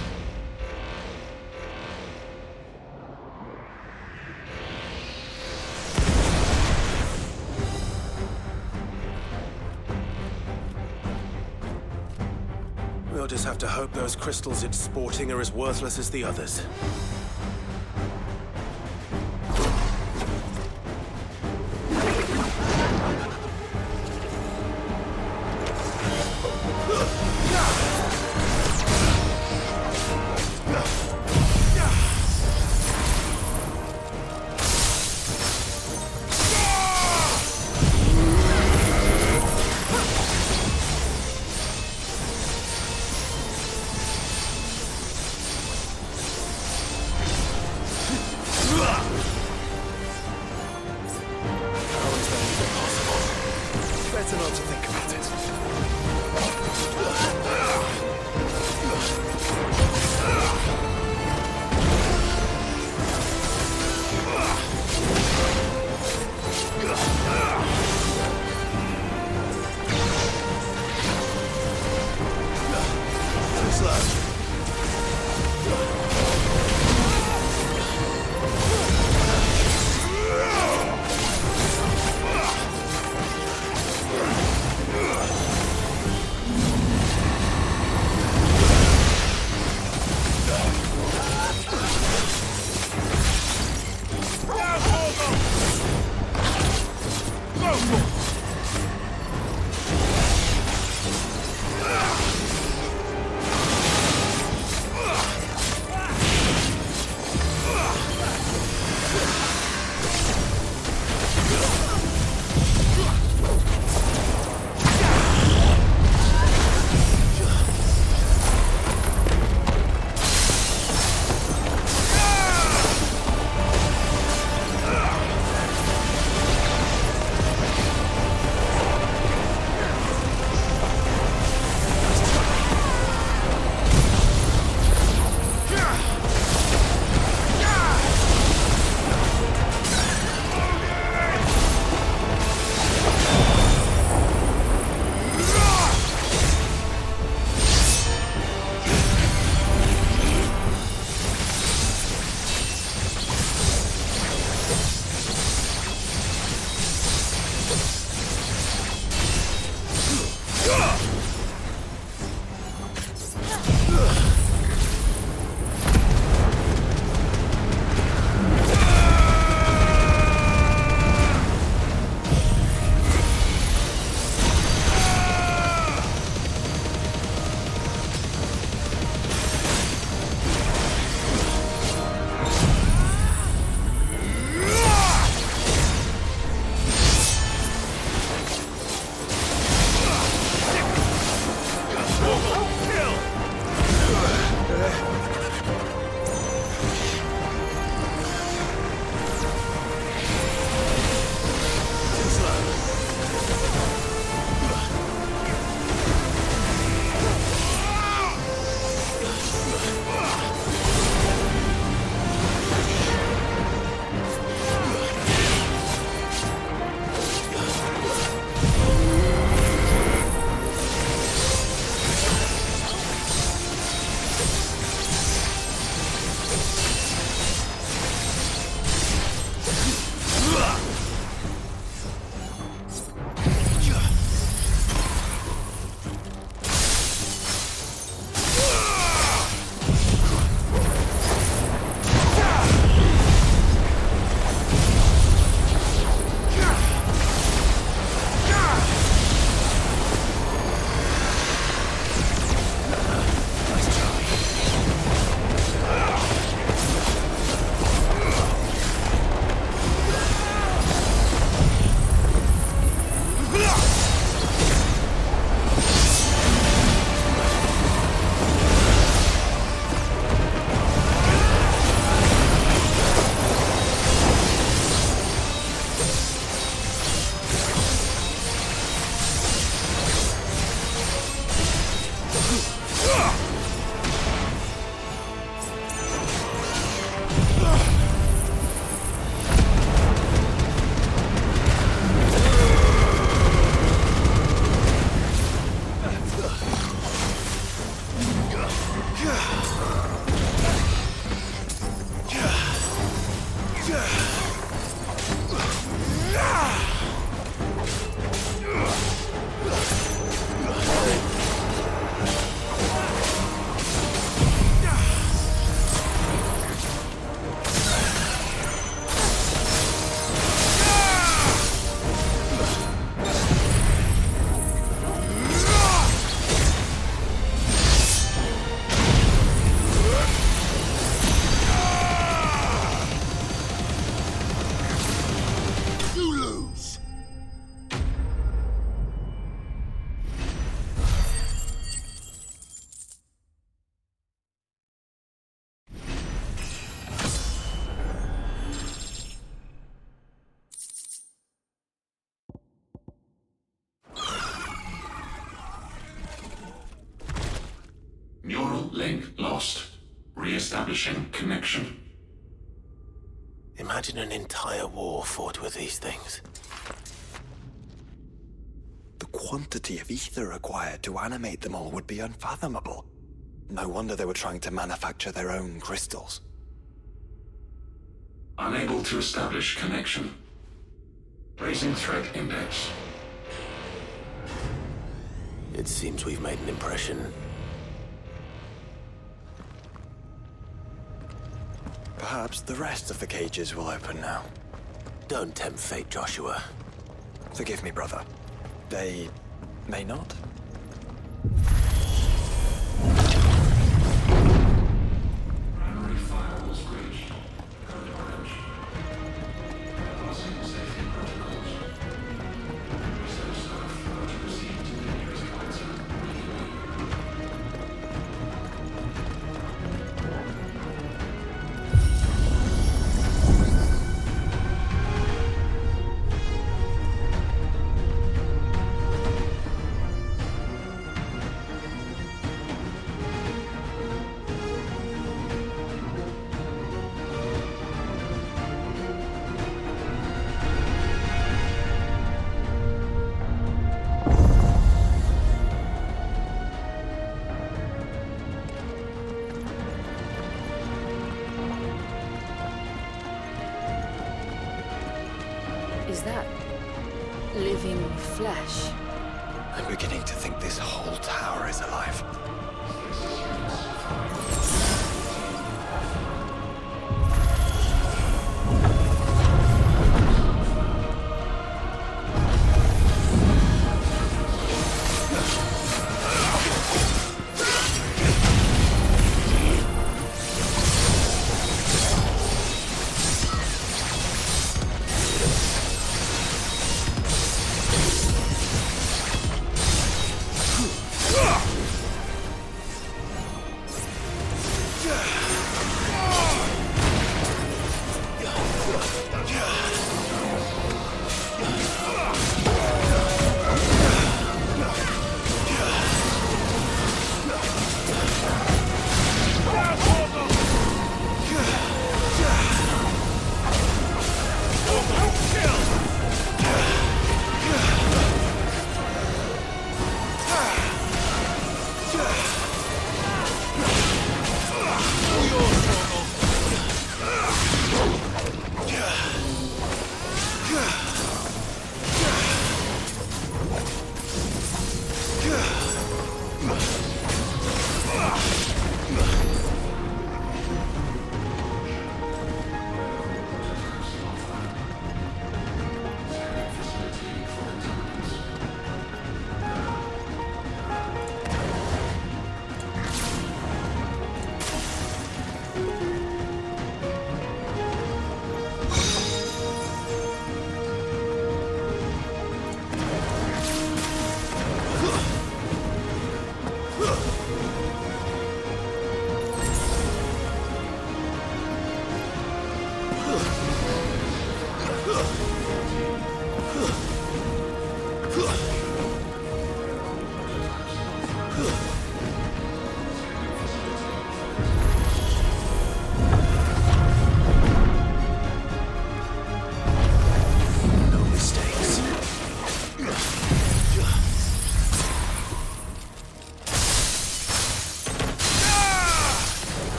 We'll just have to hope those crystals it's sporting are as worthless as the others. Link lost. Re-establishing connection. Imagine an entire war fought with these things. The quantity of ether required to animate them all would be unfathomable. No wonder they were trying to manufacture their own crystals. Unable to establish connection. Raising threat index. It seems we've made an impression. Perhaps the rest of the cages will open now. Don't tempt fate, Joshua. Forgive me, brother. They may not? Primary file was breached. Code orange. Passing safety protocols. Research staff are to proceed to the nearest answer. Is that living flesh? I'm beginning to think this whole tower is alive.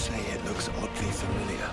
say it looks oddly familiar.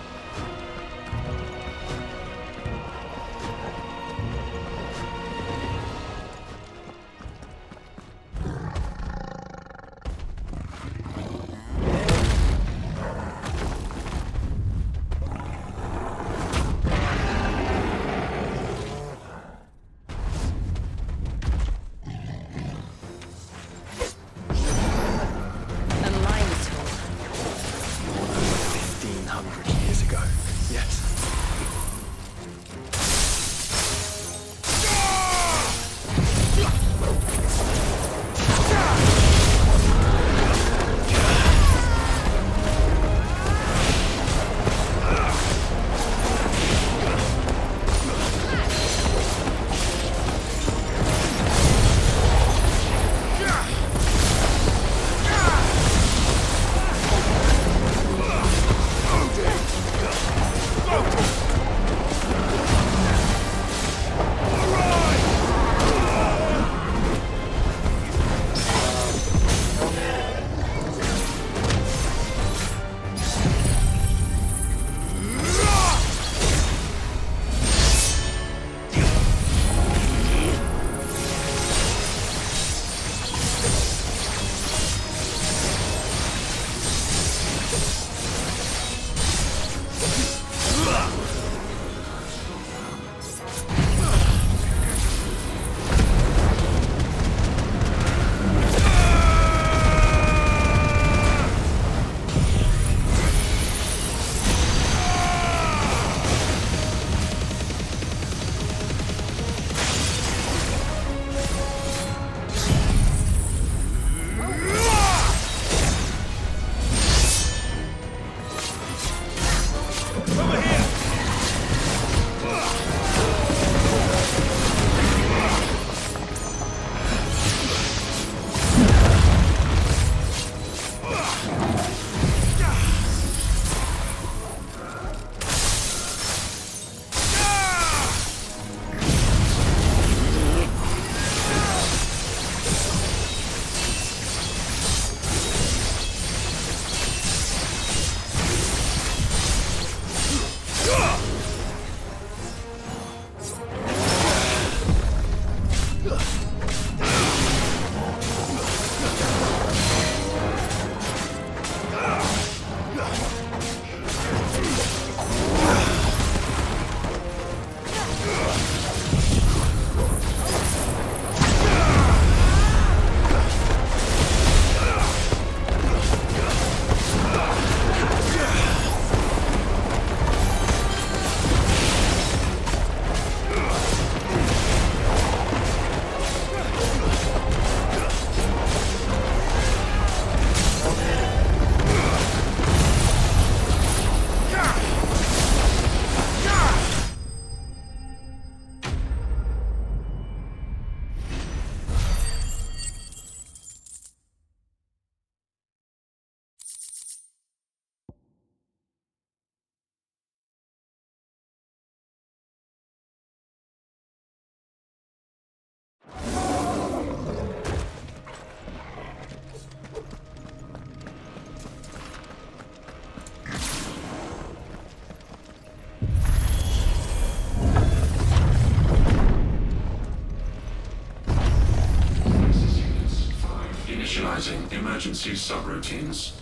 Initializing emergency subroutines.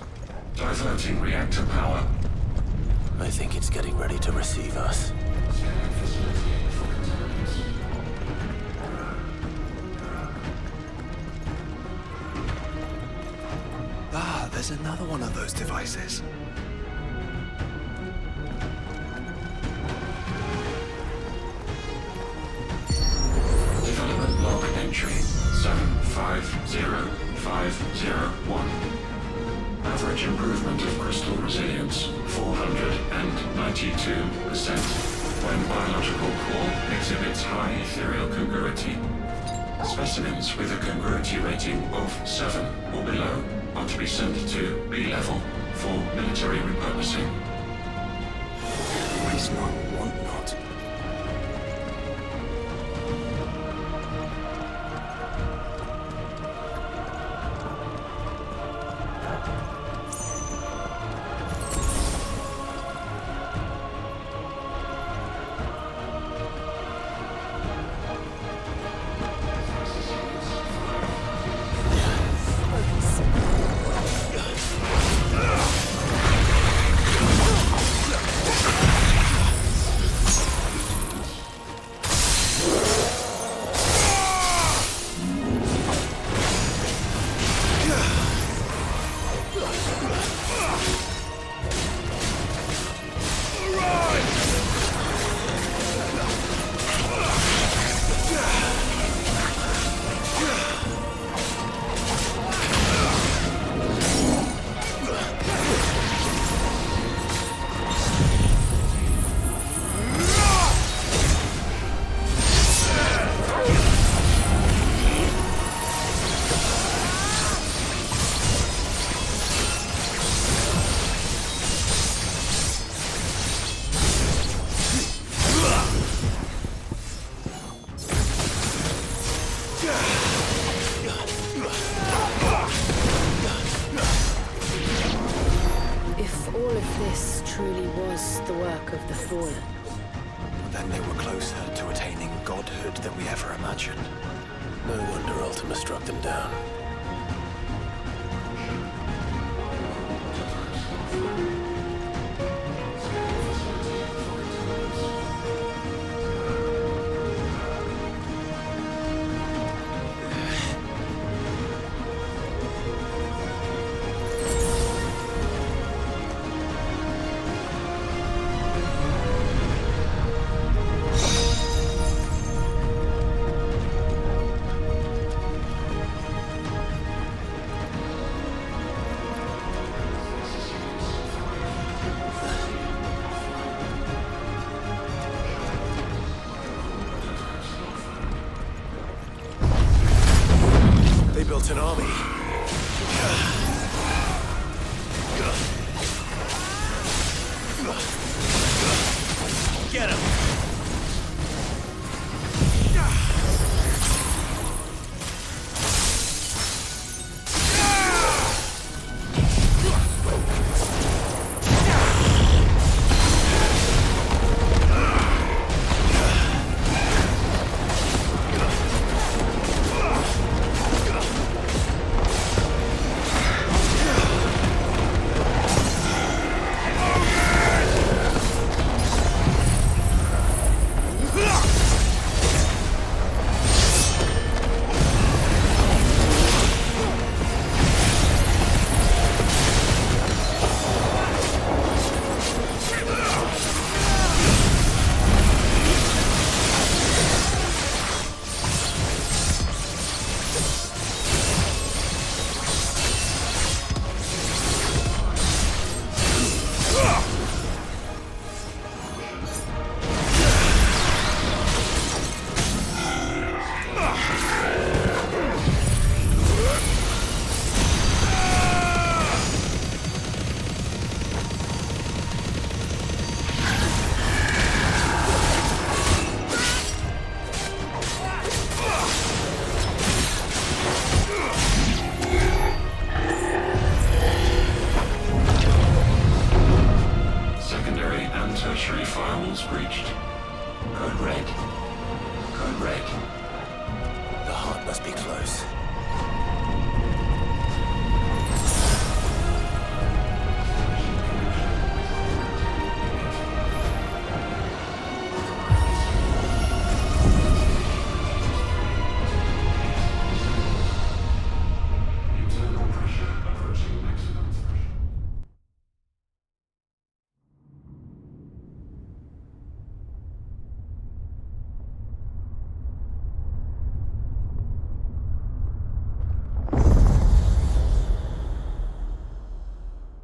Diverting reactor power. I think it's getting ready to receive us. Ah, there's another one of those devices. Development log entry 750501. Average improvement of crystal resilience 492% when biological core exhibits high ethereal congruity. Specimens with a congruity rating of 7 or below are to be sent to B level for military repurposing. Waste not, want not. this truly was the work of the Fallen. Then they were closer to attaining godhood than we ever imagined. No wonder Ultima struck them down. Built an army. Get him!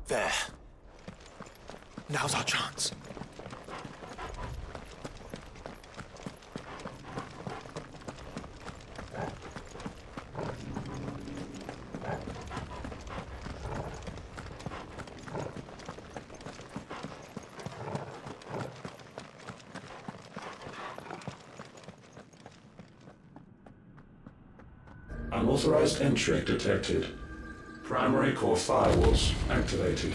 There. Now's our chance. Unauthorized entry detected. Primary core firewalls activated.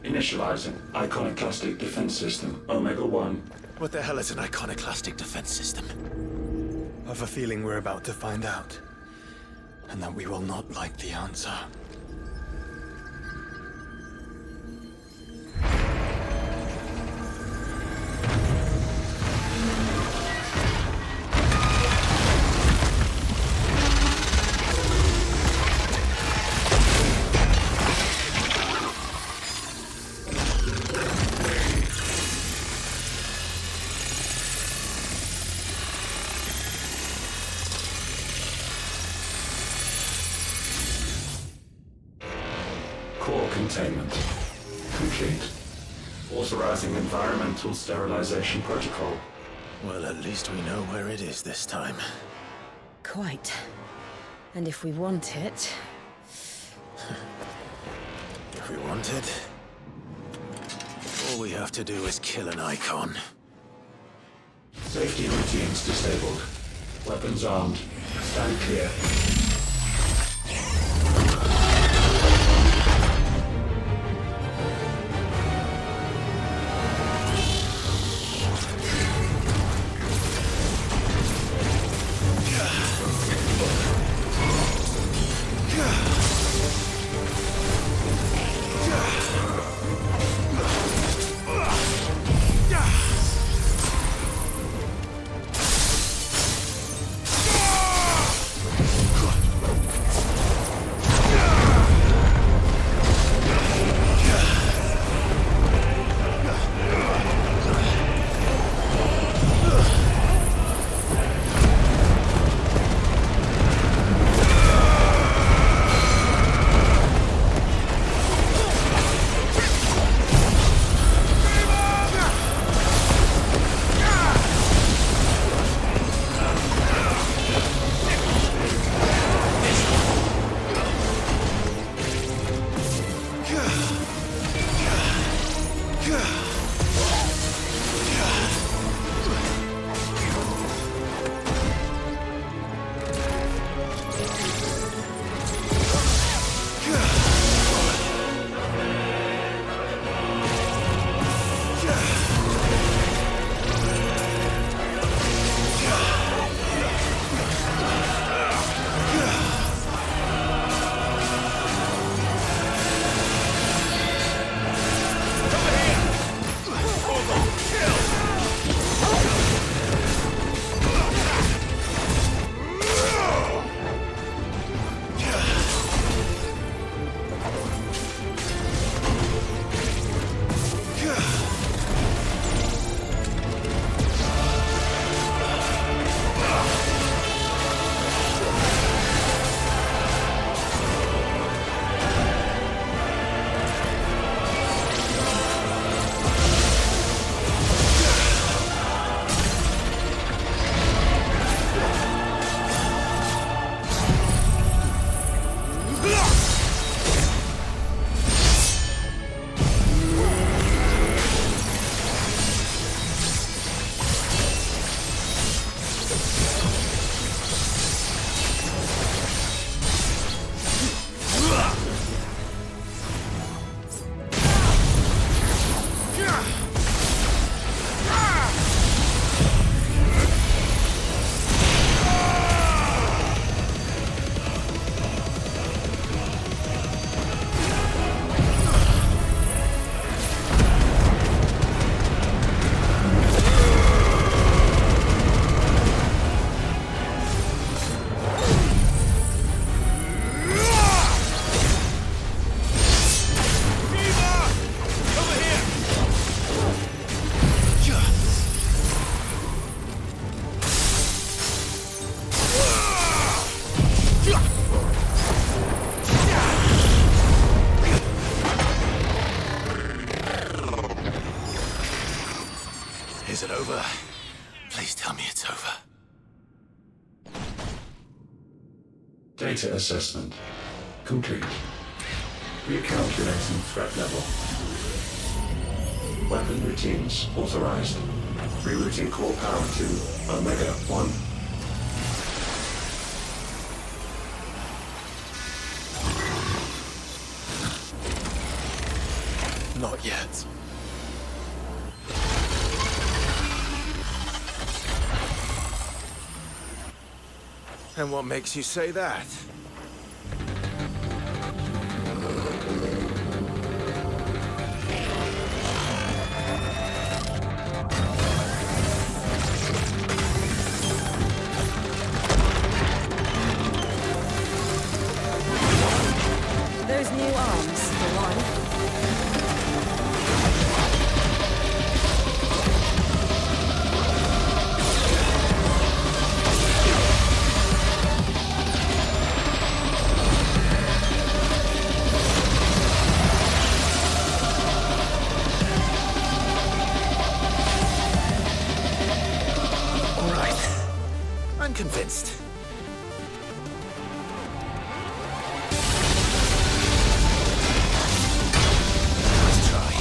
Initializing iconoclastic defense system Omega-1. What the hell is an iconoclastic defense system? I've a feeling we're about to find out. And that we will not like the answer. Core containment complete. Authorizing environmental sterilization protocol. Well, at least we know where it is this time. Quite. And if we want it... If we want it, all we have to do is kill an Eikon. Safety routines disabled. Weapons armed. Stand clear. Is it over? Please tell me it's over. Data assessment complete. Recalculating threat level. Weapon routines authorized. Rerouting core power to Omega 1. Not yet. And what makes you say that? Those new arms, for one. I'm convinced. Let's try.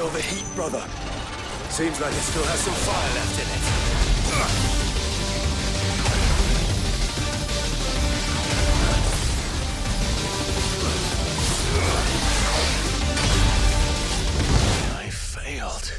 overheat, brother. Seems like it still has some fire left in it. I failed.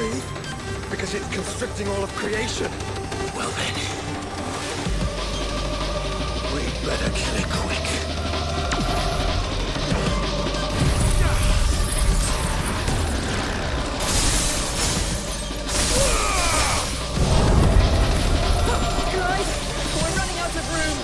breathe? Because it's constricting all of creation. Well then, we'd better kill it quick. Guys, we're running out of room.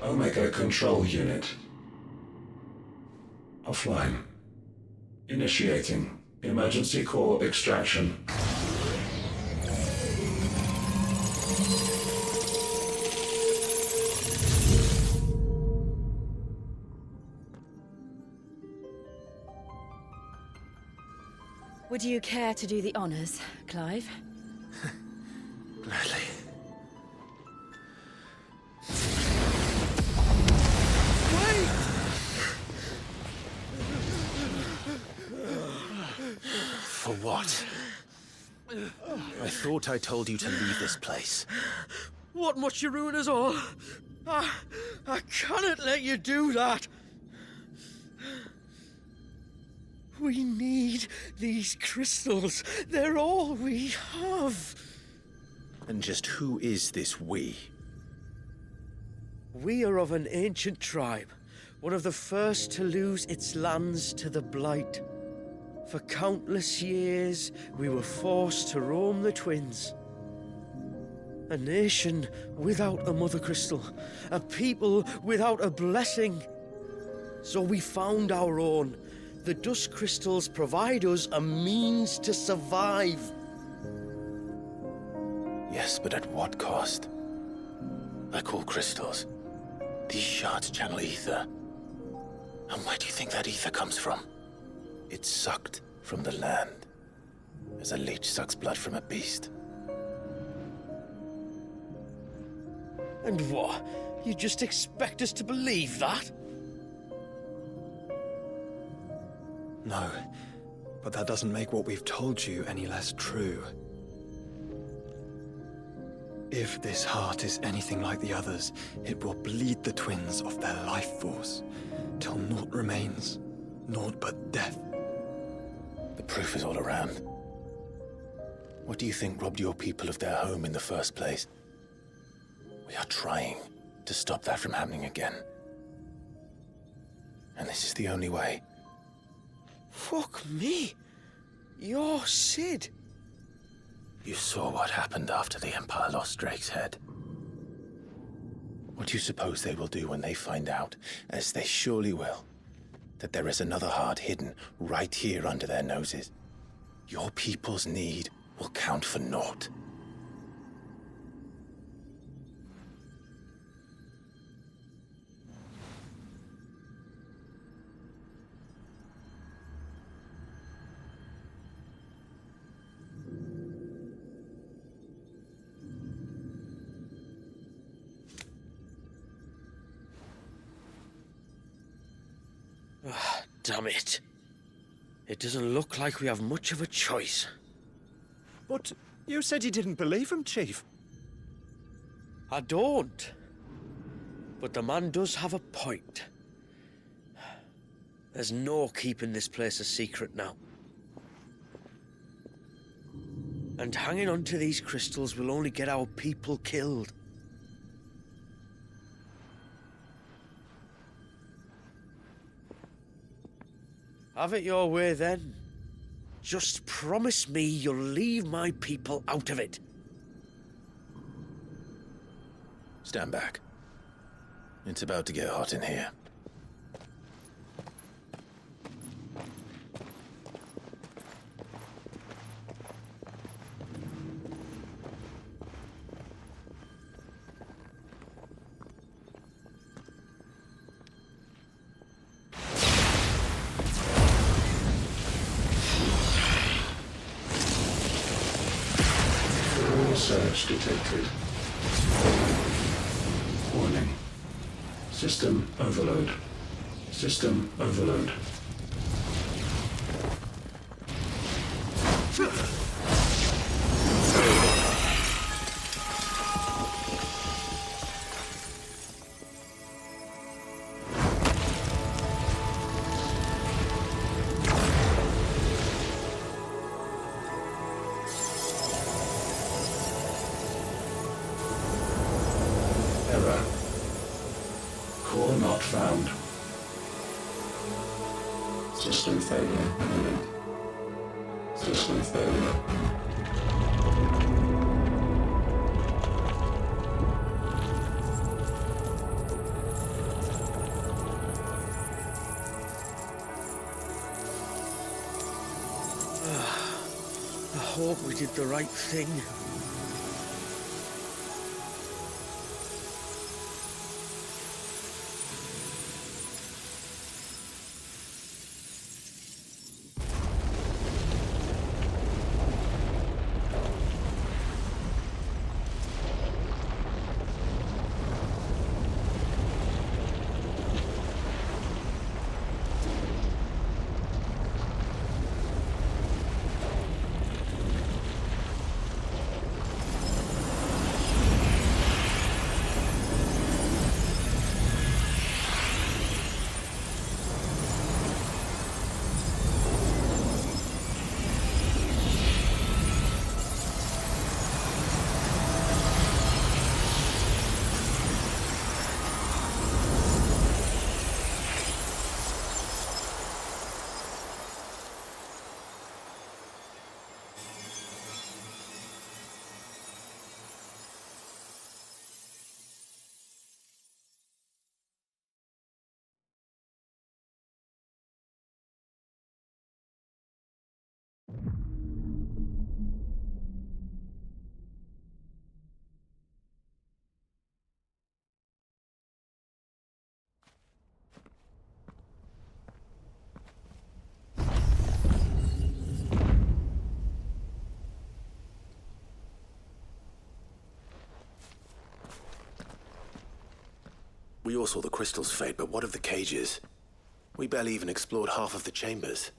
Omega Control Unit. Offline. Initiating emergency core extraction. Would you care to do the honors, Clive? Gladly. For what? I thought I told you to leave this place. What must you ruin us all? I cannot let you do that. We need these crystals. They're all we have. And just who is this we? We are of an ancient tribe, one of the first to lose its lands to the Blight. For countless years, we were forced to roam the Twins. A nation without a Mother Crystal, a people without a blessing. So we found our own. The Dust Crystals provide us a means to survive. Yes, but at what cost? Like all crystals, these shards channel ether. And where do you think that ether comes from? It's sucked from the land, as a leech sucks blood from a beast. And what? You just expect us to believe that? No, but that doesn't make what we've told you any less true. If this heart is anything like the others, it will bleed the twins of their life force, till naught remains, naught but death. The proof is all around. What do you think robbed your people of their home in the first place? We are trying to stop that from happening again. And this is the only way. Fuck me. You're Sid. You saw what happened after the Empire lost Drake's head. What do you suppose they will do when they find out, as they surely will, that there is another heart hidden right here under their noses? Your people's need will count for naught. Damn it. It doesn't look like we have much of a choice. But you said you didn't believe him, Chief. I don't. But the man does have a point. There's no keeping this place a secret now. And hanging on to these crystals will only get our people killed. Have it your way, then. Just promise me you'll leave my people out of it. Stand back. It's about to get hot in here. Surge detected. Warning. System overload. System overload. Core not found. System failure imminent. System failure. I hope we did the right thing. We all saw the crystals fade, but what of the cages? We barely even explored half of the chambers.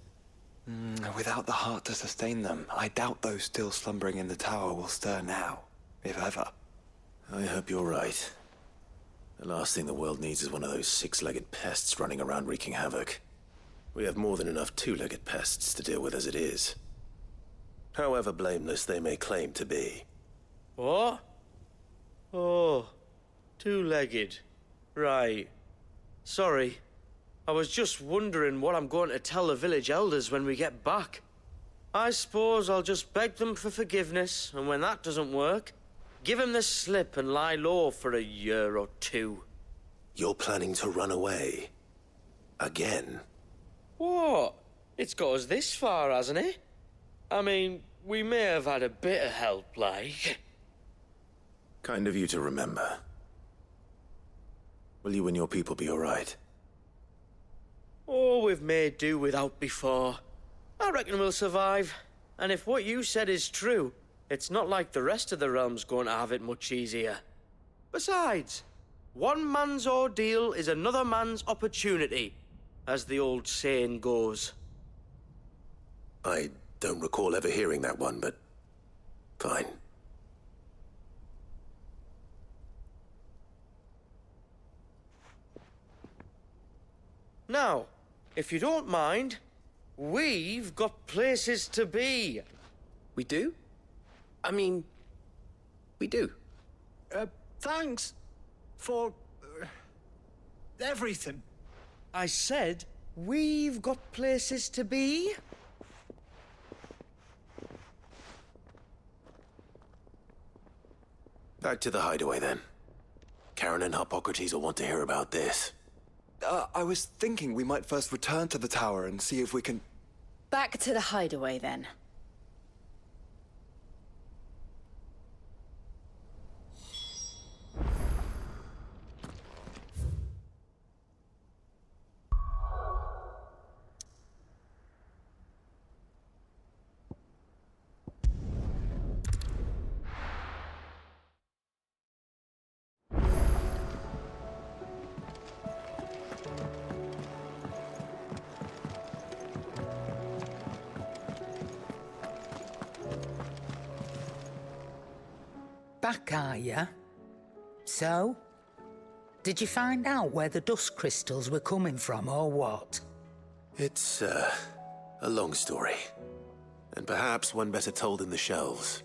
Without the heart to sustain them, I doubt those still slumbering in the tower will stir now, if ever. I hope you're right. The last thing the world needs is one of those six-legged pests running around wreaking havoc. We have more than enough two-legged pests to deal with as it is. However blameless they may claim to be. What? Oh, two-legged. Right. Sorry. I was just wondering what I'm going to tell the village elders when we get back. I suppose I'll just beg them for forgiveness, and when that doesn't work, give them the slip and lie low for a year or two. You're planning to run away? Again? What? It's got us this far, hasn't it? I mean, we may have had a bit of help, like. Kind of you to remember. Will you and your people be all right? Oh, we've made do without before. I reckon we'll survive. And if what you said is true, it's not like the rest of the realm's going to have it much easier. Besides, one man's ordeal is another man's opportunity, as the old saying goes. I don't recall ever hearing that one, but fine. Now, if you don't mind, we've got places to be. We do? I mean, we do. Thanks for everything. I said we've got places to be. Back to the hideaway, then. Karen and Hippocrates will want to hear about this. I was thinking we might first return to the tower and see if we can... Back to the hideaway, then. Back, are ya? So? Did you find out where the dust crystals were coming from, or what? It's, a long story. And perhaps one better told in the shelves.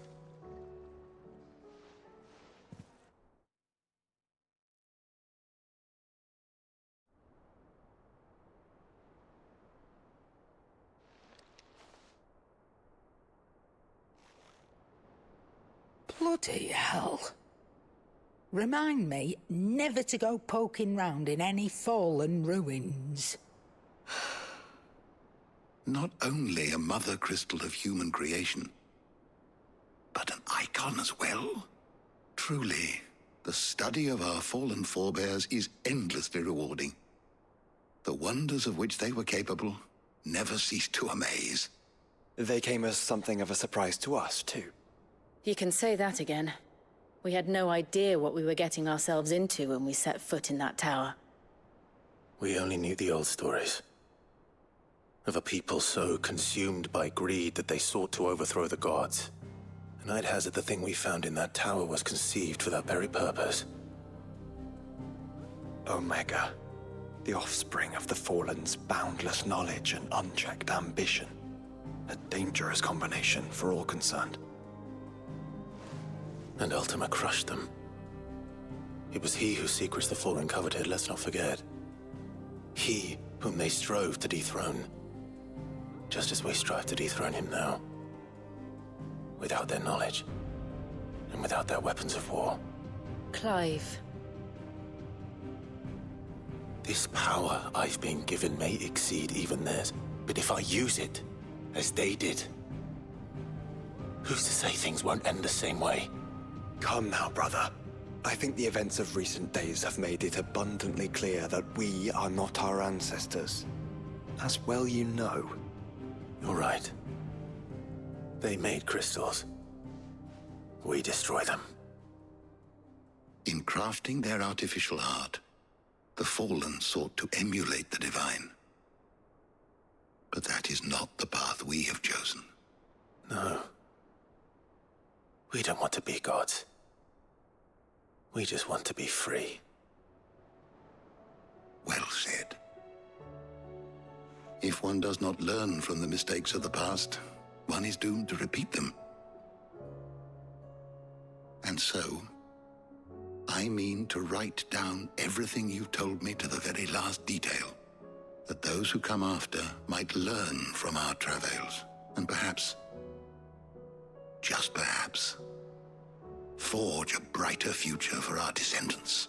Bloody hell. Remind me never to go poking round in any fallen ruins. Not only a mother crystal of human creation, but an icon as well. Truly, the study of our fallen forebears is endlessly rewarding. The wonders of which they were capable never cease to amaze. They came as something of a surprise to us, too. You can say that again. We had no idea what we were getting ourselves into when we set foot in that tower. We only knew the old stories. Of a people so consumed by greed that they sought to overthrow the gods. And I'd hazard the thing we found in that tower was conceived for that very purpose. Omega. The offspring of the Fallen's boundless knowledge and unchecked ambition. A dangerous combination for all concerned. And Ultima crushed them. It was he whose secrets the Fallen coveted, let's not forget. He whom they strove to dethrone. Just as we strive to dethrone him now. Without their knowledge. And without their weapons of war. Clive. This power I've been given may exceed even theirs. But if I use it, as they did, who's to say things won't end the same way? Come now, brother. I think the events of recent days have made it abundantly clear that we are not our ancestors. As well you know. You're right. They made crystals. We destroy them. In crafting their artificial art, The fallen sought to emulate the divine. But that is not the path we have chosen. No. We don't want to be gods. We just want to be free. Well said. If one does not learn from the mistakes of the past, one is doomed to repeat them. And so, I mean to write down everything you've told me to the very last detail, that those who come after might learn from our travails, and perhaps, just perhaps, forge a brighter future for our descendants.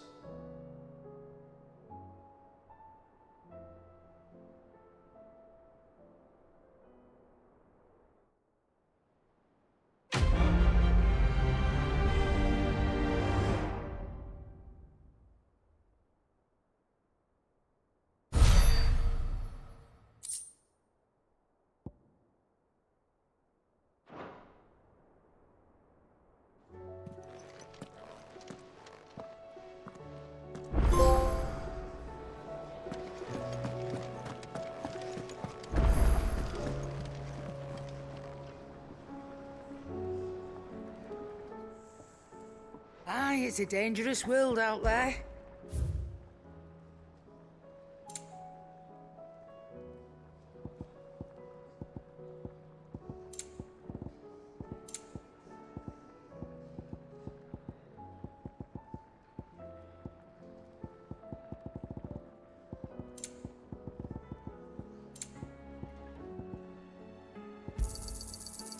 Aye, it's a dangerous world out there.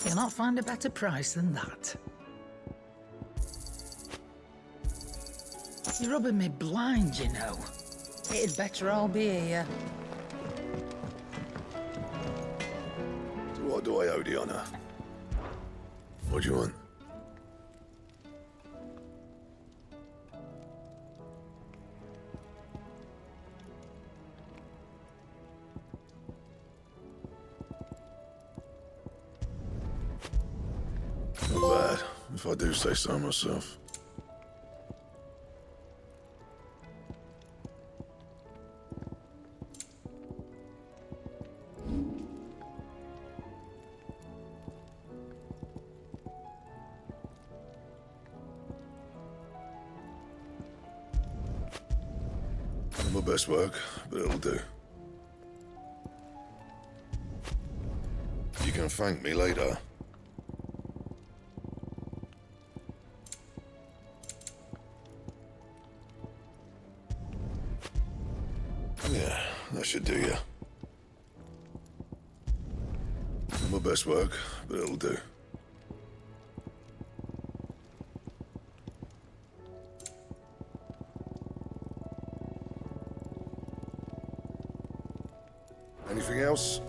You'll not find a better price than that. You're rubbing me blind, you know. It'd better all be here. So what do I owe the honor? What do you want? Not bad, if I do say so myself. Not my best work, but it'll do. You can thank me later. Yeah, that should do you. Not my best work, but it'll do. Anything else?